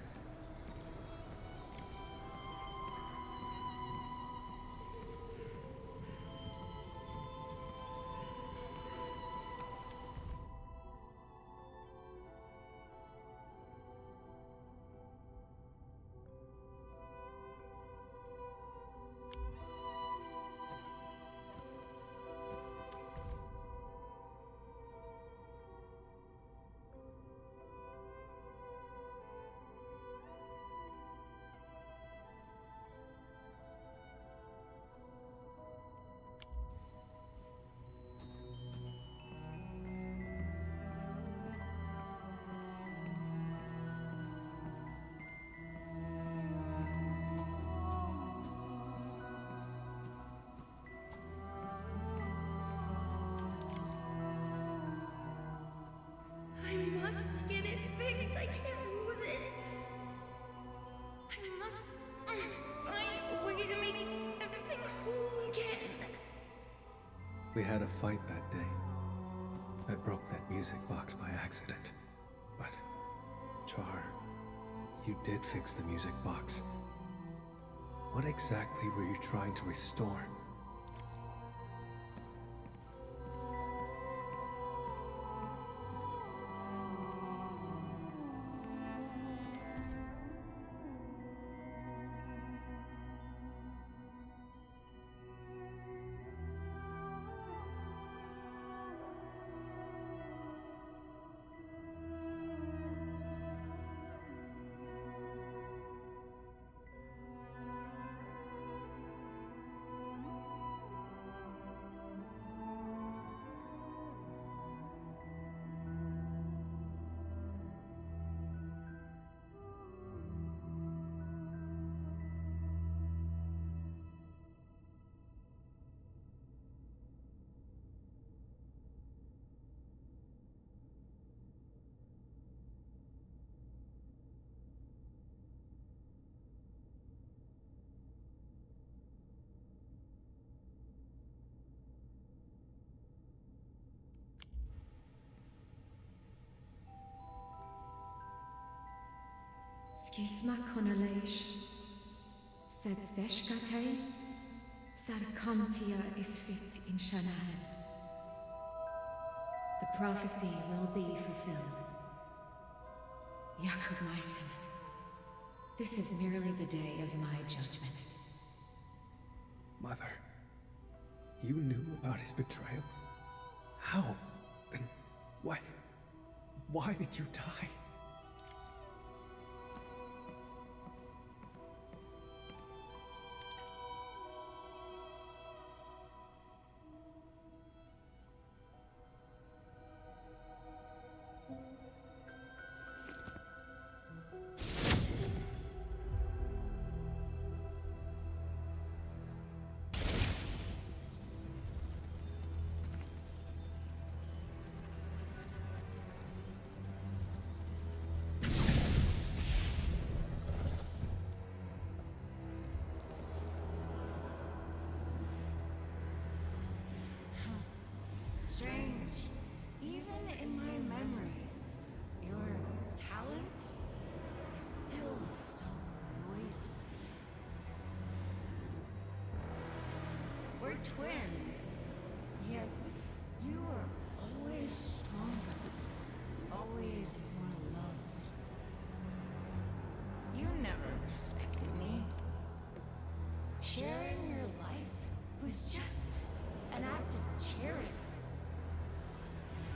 I must get it fixed. I can't lose it. I must find a way to make everything whole again. We had a fight that day. I broke that music box by accident. But, Char, you did fix the music box. What exactly were you trying to restore? Skisma konalesh. Sed zeshkatei. Sarkantia is fit in Shanahan. The prophecy will be fulfilled. Yakub Myson, this is merely the day of my judgment. Mother, you knew about his betrayal? How? Then why did you die? Strange. Even in my memories, your talent is still so noisy. We're twins, yet you are always stronger, always more loved. You never respected me. Sharing your life was just an act of charity.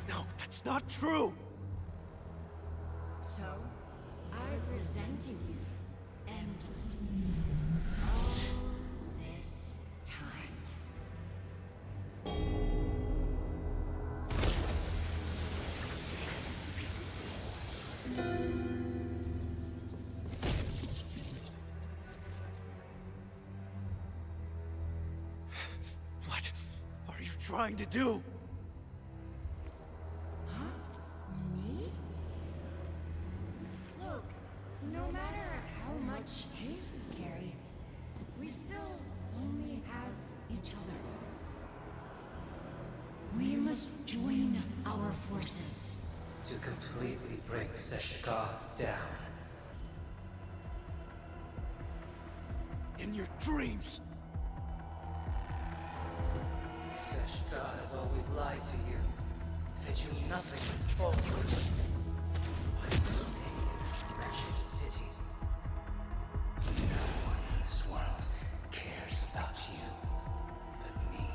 No, that's not true! So, I've resented you endlessly. All this time. What are you trying to do? Huh? Me? Look, no matter how much hate we carry, we still only have each other. We must join our forces. To completely bring Seshka down. In your dreams! Seshka has always lied to you. Fed you nothing but falsehoods. Why stay in that wretched city? No one in this world cares about you but me.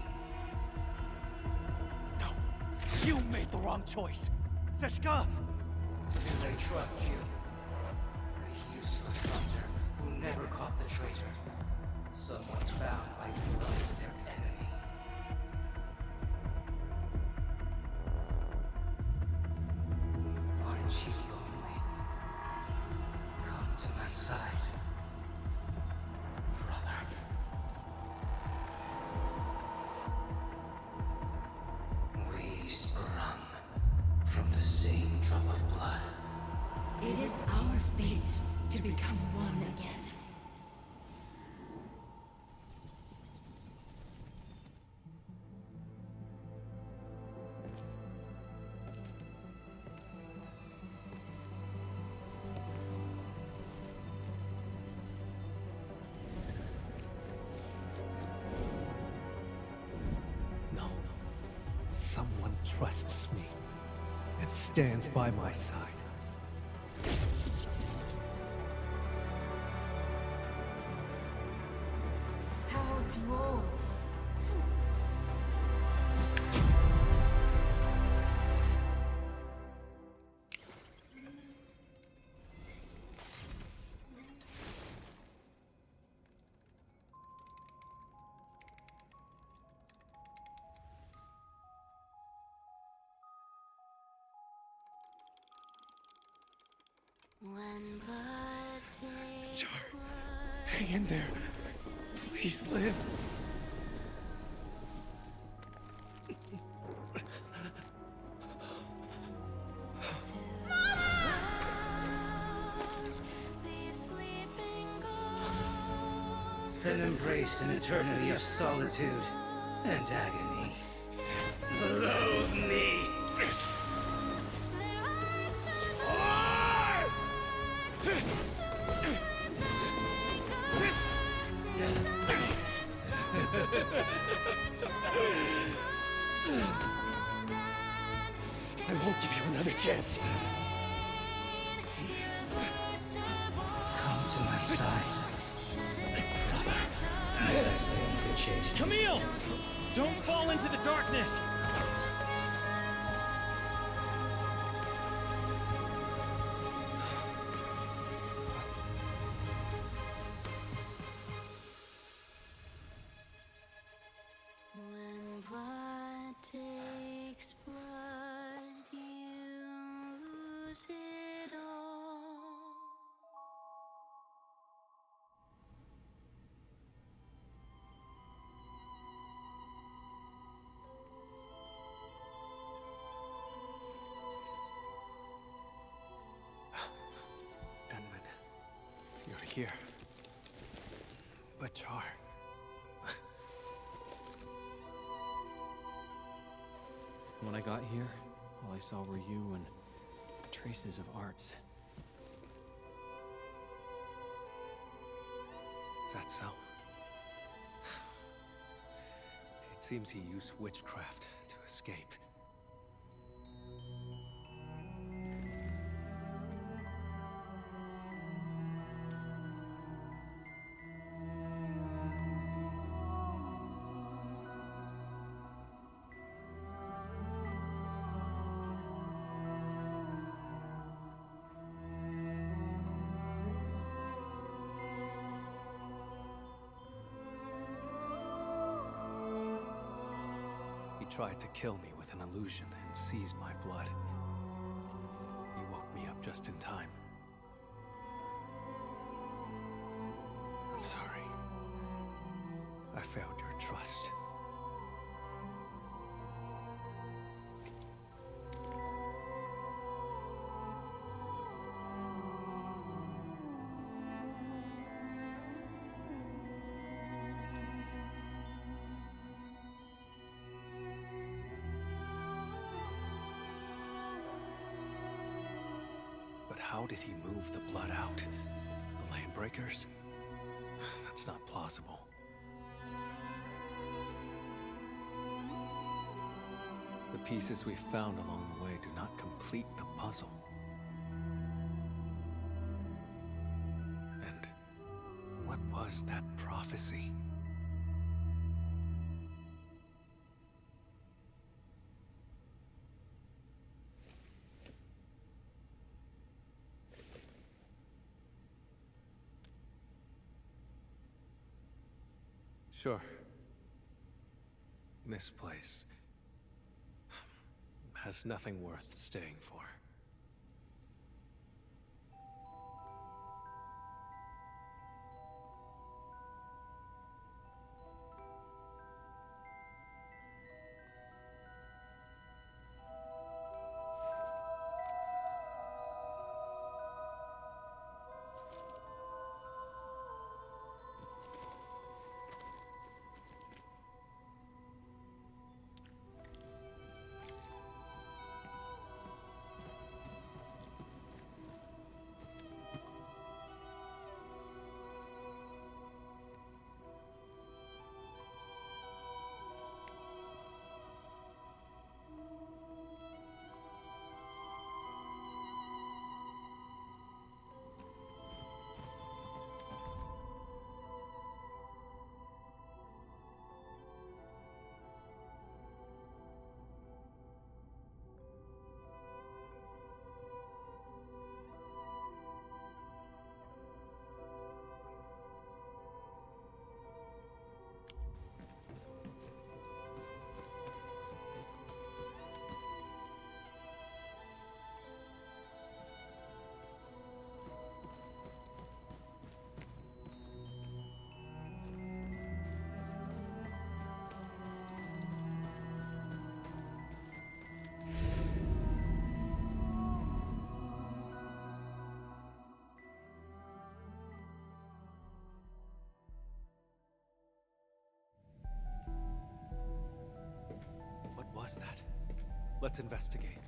No! You made the wrong choice! Seshka! Do they trust you? A useless hunter who never caught the traitor. Someone bound by blood to their enemy. Aren't you lonely? Come to my side, brother. We sprung from the same drop of blood. It is our fate to become one again. No. Someone trusts me and stands by my side. How droll. When blood takes Char, blood, hang in there. Please live. the sleeping ghost Then embrace an eternity of solitude and agony. Loathe me! I won't give you another chance. Come to my side, brother. I say you could chase me. Camille! Don't fall into the darkness! When blood takes blood, you lose it all. Edmund, you're here. But Char... When I got here, all I saw were you and traces of arts. Is that so? It seems he used witchcraft to escape. He tried to kill me with an illusion and seize my blood. You woke me up just in time. I'm sorry. I failed your trust. how did he move the blood out? The lane breakers? That's not plausible. The pieces we found along the way do not complete the puzzle. And what was that prophecy? Sure. This place has nothing worth staying for. What was that? Let's investigate.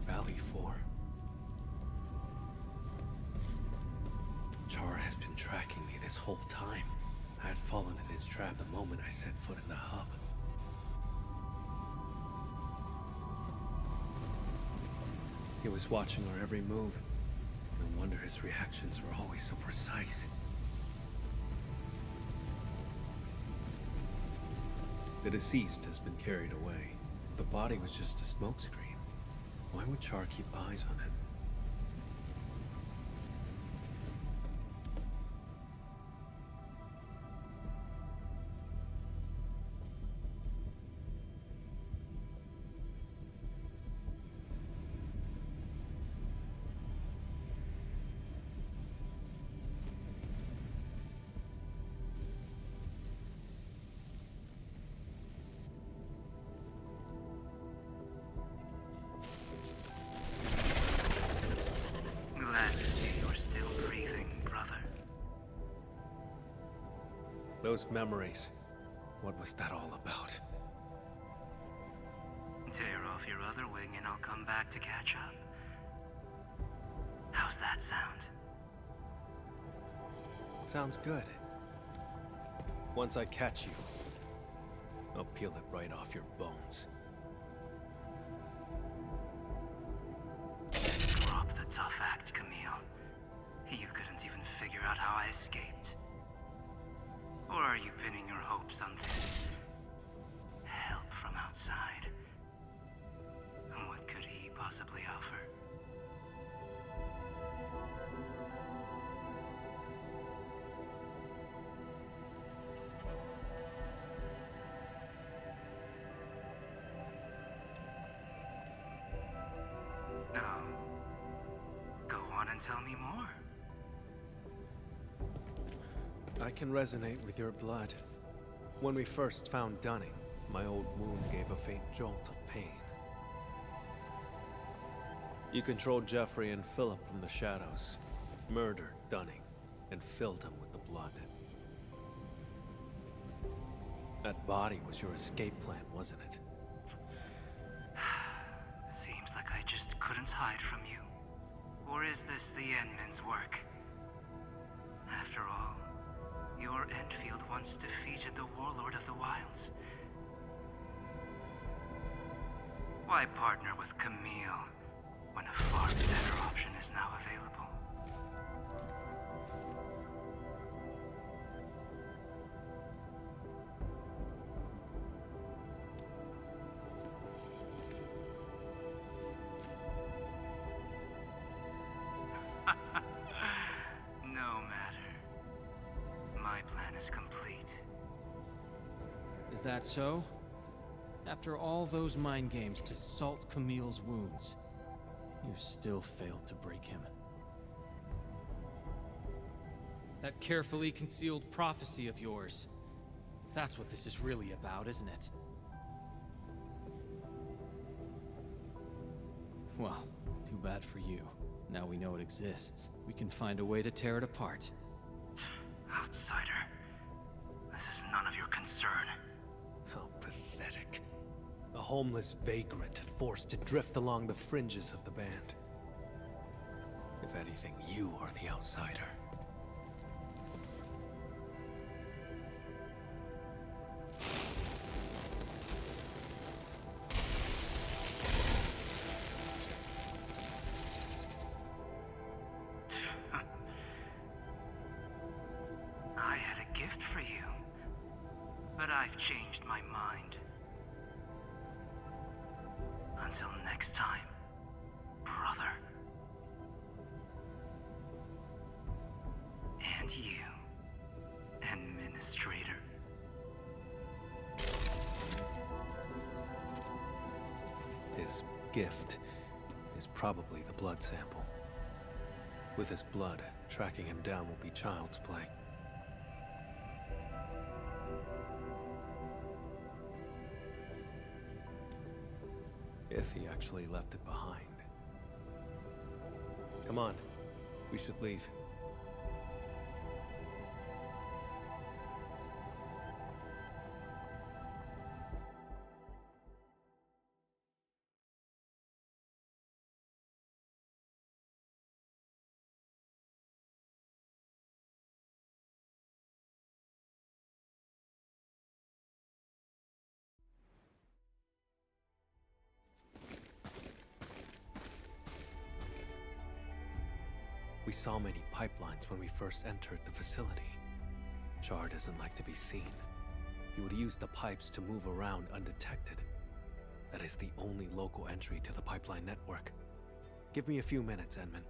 Valley 4. Char has been tracking me this whole time. I had fallen in his trap the moment I set foot in the hub. He was watching our every move. No wonder his reactions were always so precise. The deceased has been carried away. If the body was just a smokescreen, why would Char keep eyes on him? Those memories. What was that all about? Tear off your other wing and I'll come back to catch up. How's that sound? Sounds good. Once I catch you, I'll peel it right off your bones. Drop the tough act, Camille. You couldn't even figure out how I escaped. Or are you pinning your hopes on this? Help from outside? And what could he possibly offer? No. Go on and tell me more. I can resonate with your blood. When we first found Dunning, my old wound gave a faint jolt of pain. You controlled Jeffrey and Philip from the shadows, murdered Dunning, and filled him with the blood. That body was your escape plan, wasn't it? Seems like I just couldn't hide from you. Or is this the Endmen's work? After all, your Endfield once defeated the Warlord of the Wilds. Why partner with Camille when a far better option is now available? No matter. My plan is complete. Is that so? After all those mind games to salt Camille's wounds, you still failed to break him. That carefully concealed prophecy of yours. That's what this is really about, isn't it? Well, too bad for you. Now we know it exists. We can find a way to tear it apart. Outsider. This is none of your concern. How pathetic. A homeless vagrant forced to drift along the fringes of the band. If anything, you are the outsider. I had a gift for you, but I've changed my mind. Until next time, brother. And you, Administrator. His gift is probably the blood sample. With his blood, tracking him down will be child's play. If he actually left it behind. Come on, we should leave. We saw many pipelines when we first entered the facility. Char doesn't like to be seen. He would use the pipes to move around undetected. That is the only local entry to the pipeline network. Give me a few minutes, Edmund.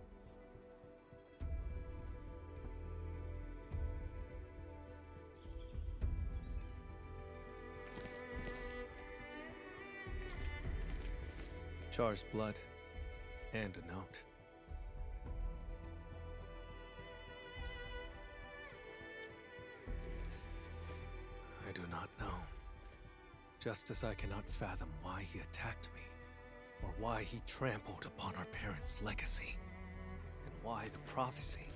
Char's blood and a note. I do not know. Just as I cannot fathom why he attacked me, or why he trampled upon our parents' legacy, and why the prophecy,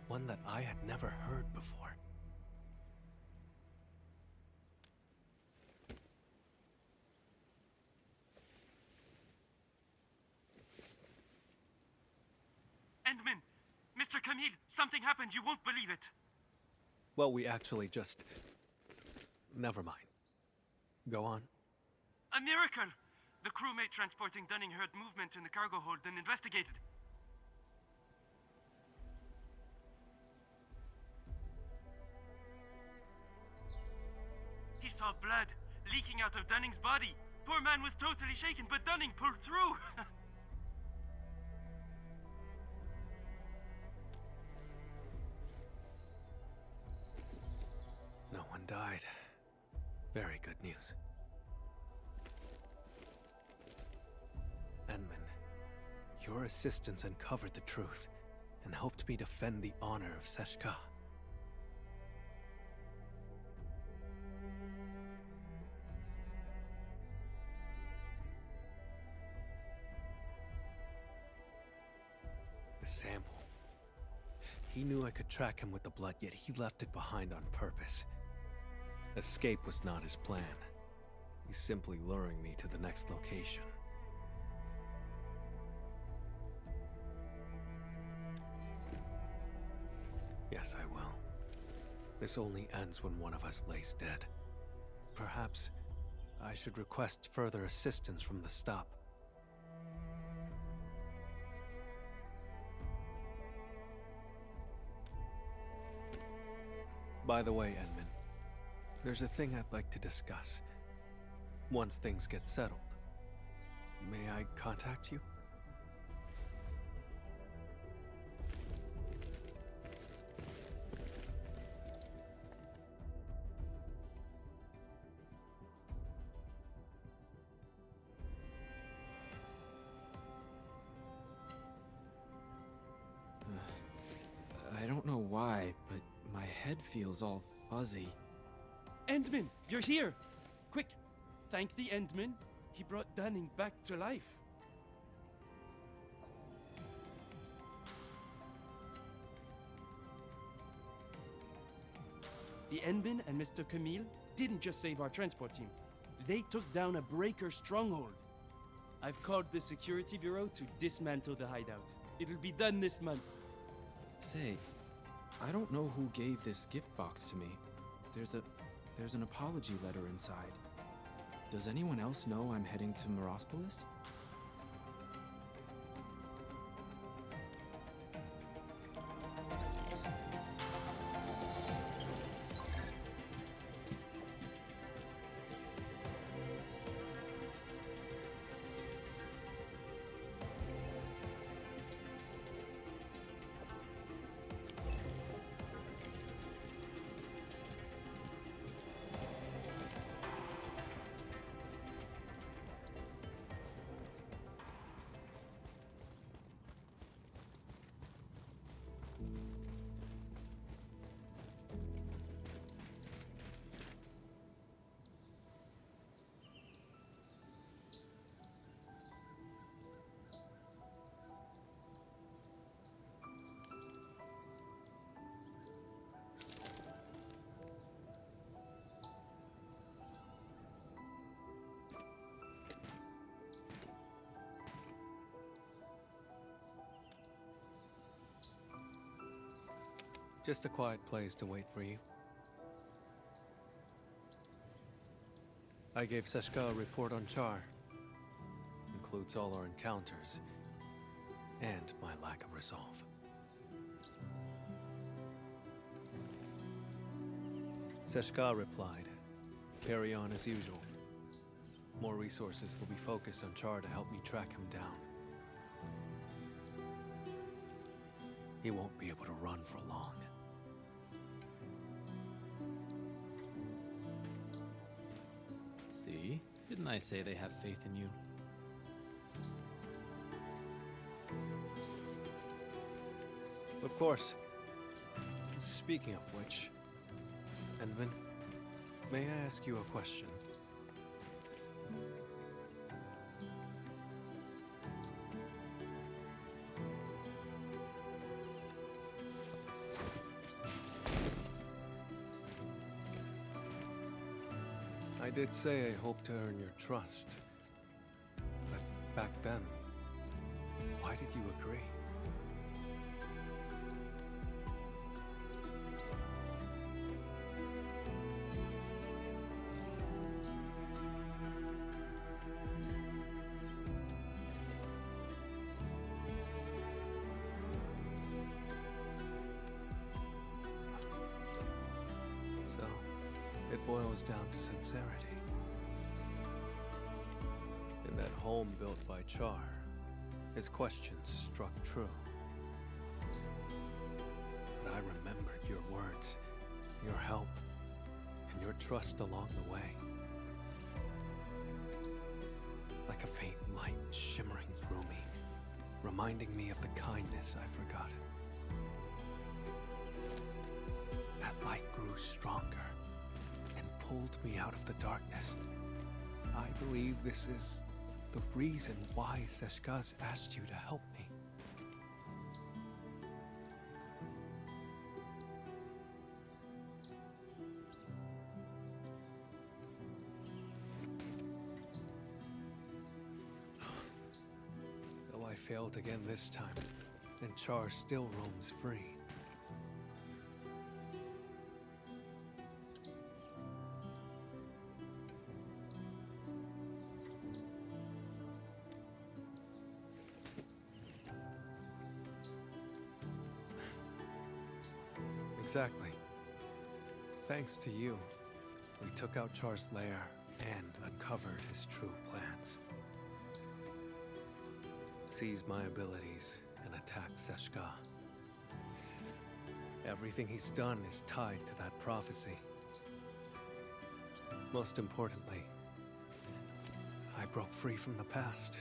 one that I had never heard before. Endman! Mr. Camille, something happened, you won't believe it. Well, we actually just... Never mind. Go on. A miracle! The crewmate transporting Dunning heard movement in the cargo hold and investigated. He saw blood leaking out of Dunning's body. Poor man was totally shaken, but Dunning pulled through. No one died. Very good news. Edmund, your assistance uncovered the truth and helped me defend the honor of Seshka. He knew I could track him with the blood, yet he left it behind on purpose. Escape was not his plan. He's simply luring me to the next location. Yes, I will. This only ends when one of us lays dead. Perhaps I should request further assistance from the stop. By the way, Edmund, there's a thing I'd like to discuss. Once things get settled, may I contact you? I don't know why, but my head feels all fuzzy. Endman, you're here! Quick, thank the Endman. He brought Dunning back to life. The Endman and Mr. Camille didn't just save our transport team. They took down a breaker stronghold. I've called the security bureau to dismantle the hideout. It'll be done this month. Say, I don't know who gave this gift box to me. There's an apology letter inside. Does anyone else know I'm heading to Morospolis? Just a quiet place to wait for you. I gave Seshka a report on Char. Includes all our encounters and my lack of resolve. Seshka replied, "Carry on as usual. More resources will be focused on Char to help me track him down. He won't be able to run for long." See? Didn't I say they have faith in you? Of course. Speaking of which, Envin, may I ask you a question? I did say I hoped to earn your trust. But back then, why did you agree? So, it boils down to sincerity. In that home built by Char, his questions struck true. But I remembered your words, your help, and your trust along the way. Like a faint light shimmering through me, reminding me of the kindness I've forgotten. That light grew stronger and pulled me out of the darkness. I believe this is the reason why Seshka's asked you to help me. failed again this time, and Char still roams free. Exactly. Thanks to you, we took out Char's lair and uncovered his true plans. Seized my abilities and attacked Seshka. Everything he's done is tied to that prophecy. Most importantly, I broke free from the past.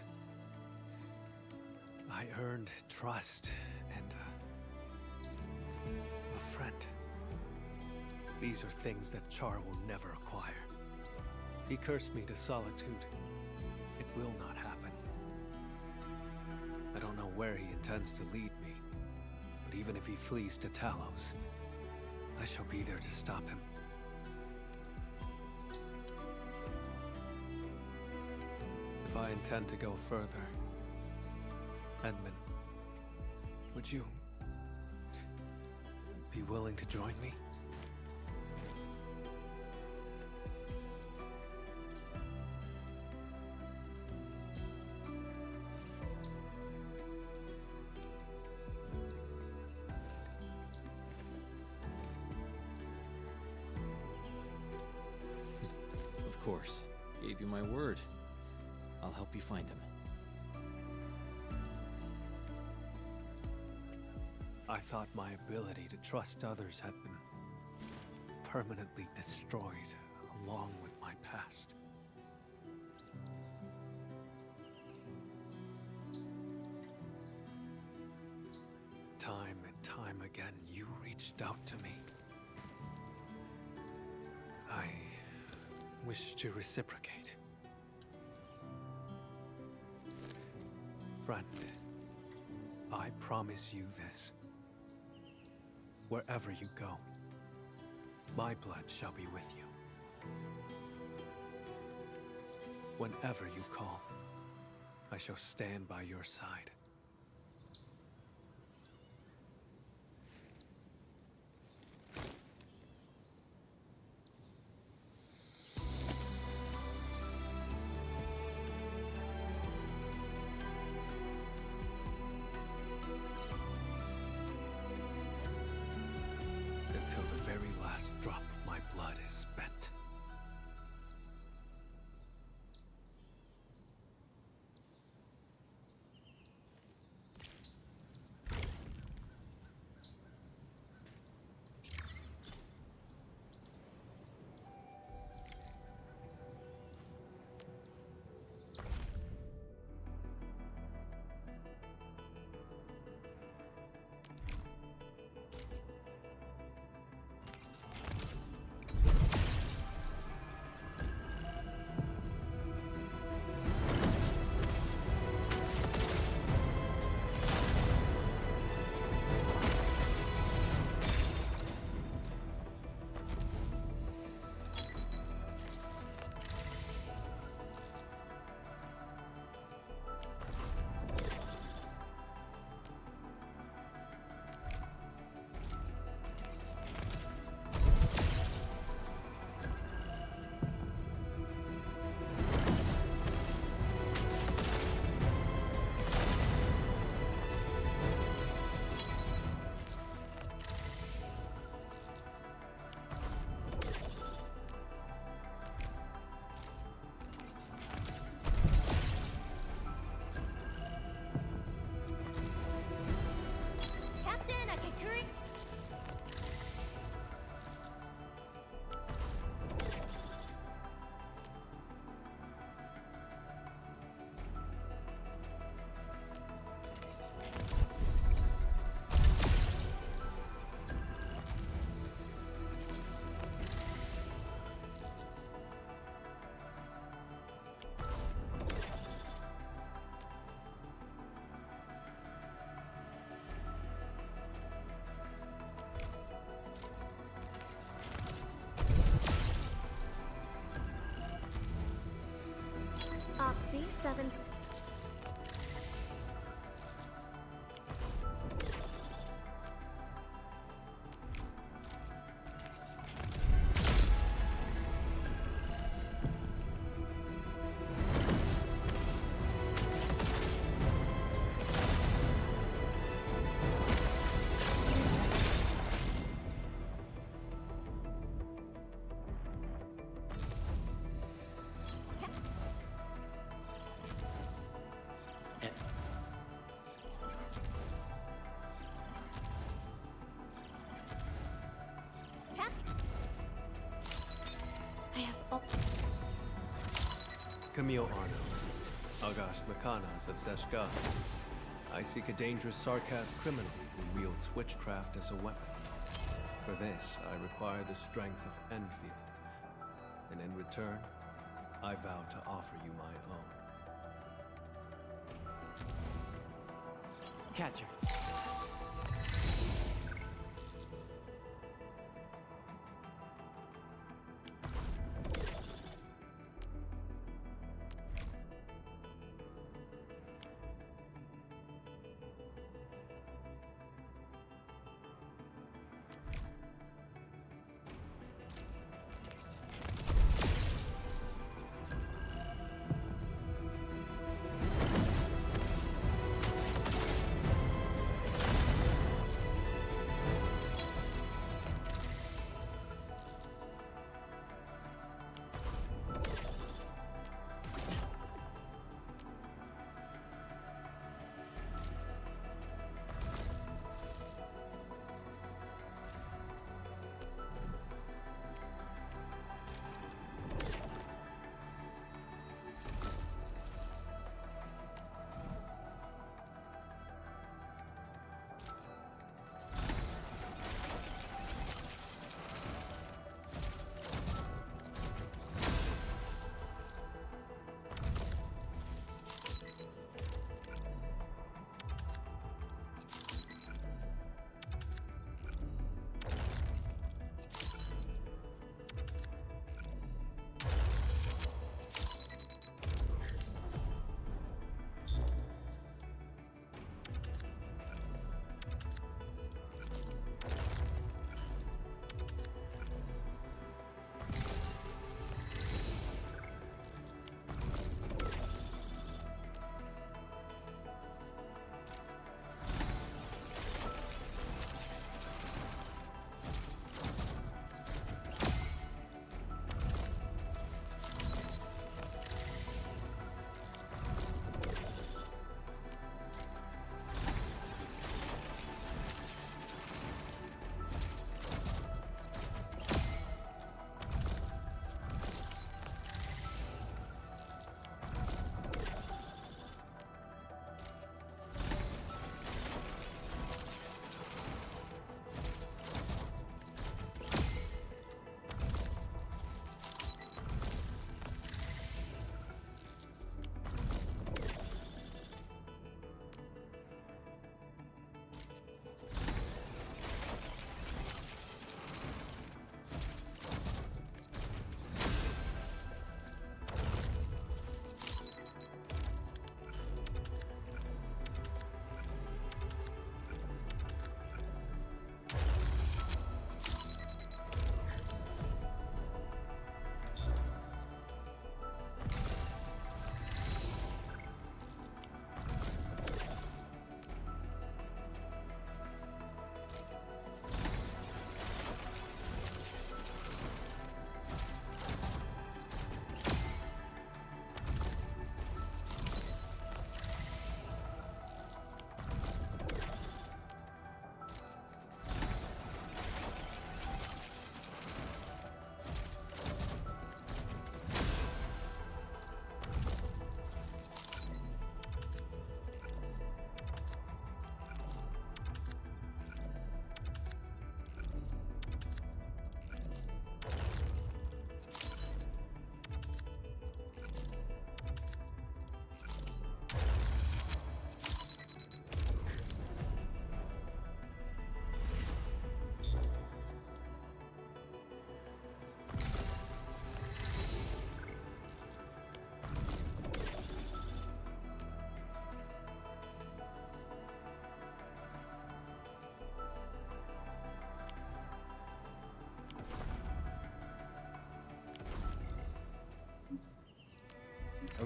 I earned trust and a friend. These are things that Char will never acquire. He cursed me to solitude. It will not happen. I don't know where he intends to lead me, but even if he flees to Talos, I shall be there to stop him. If I intend to go further, Edmund, would you be willing to join me? Of course. Gave you my word. I'll help you find him. I thought my ability to trust others had been permanently destroyed along with my past. Time and time again, you reached out to me. I wish to reciprocate. Friend, I promise you this. Wherever you go, my blood shall be with you. Whenever you call, I shall stand by your side. Until the very last drop of my blood is spent. Oxy 7. Camille Arno, Agash Makanas of Zeshka. I seek a dangerous Sarkaz criminal who wields witchcraft as a weapon. For this, I require the strength of Endfield. And in return, I vow to offer you my own. Catcher.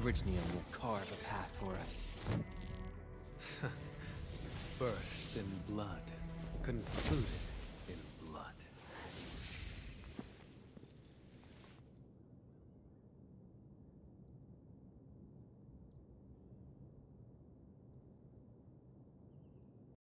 Arknights will carve a path for us. Birthed in blood, concluded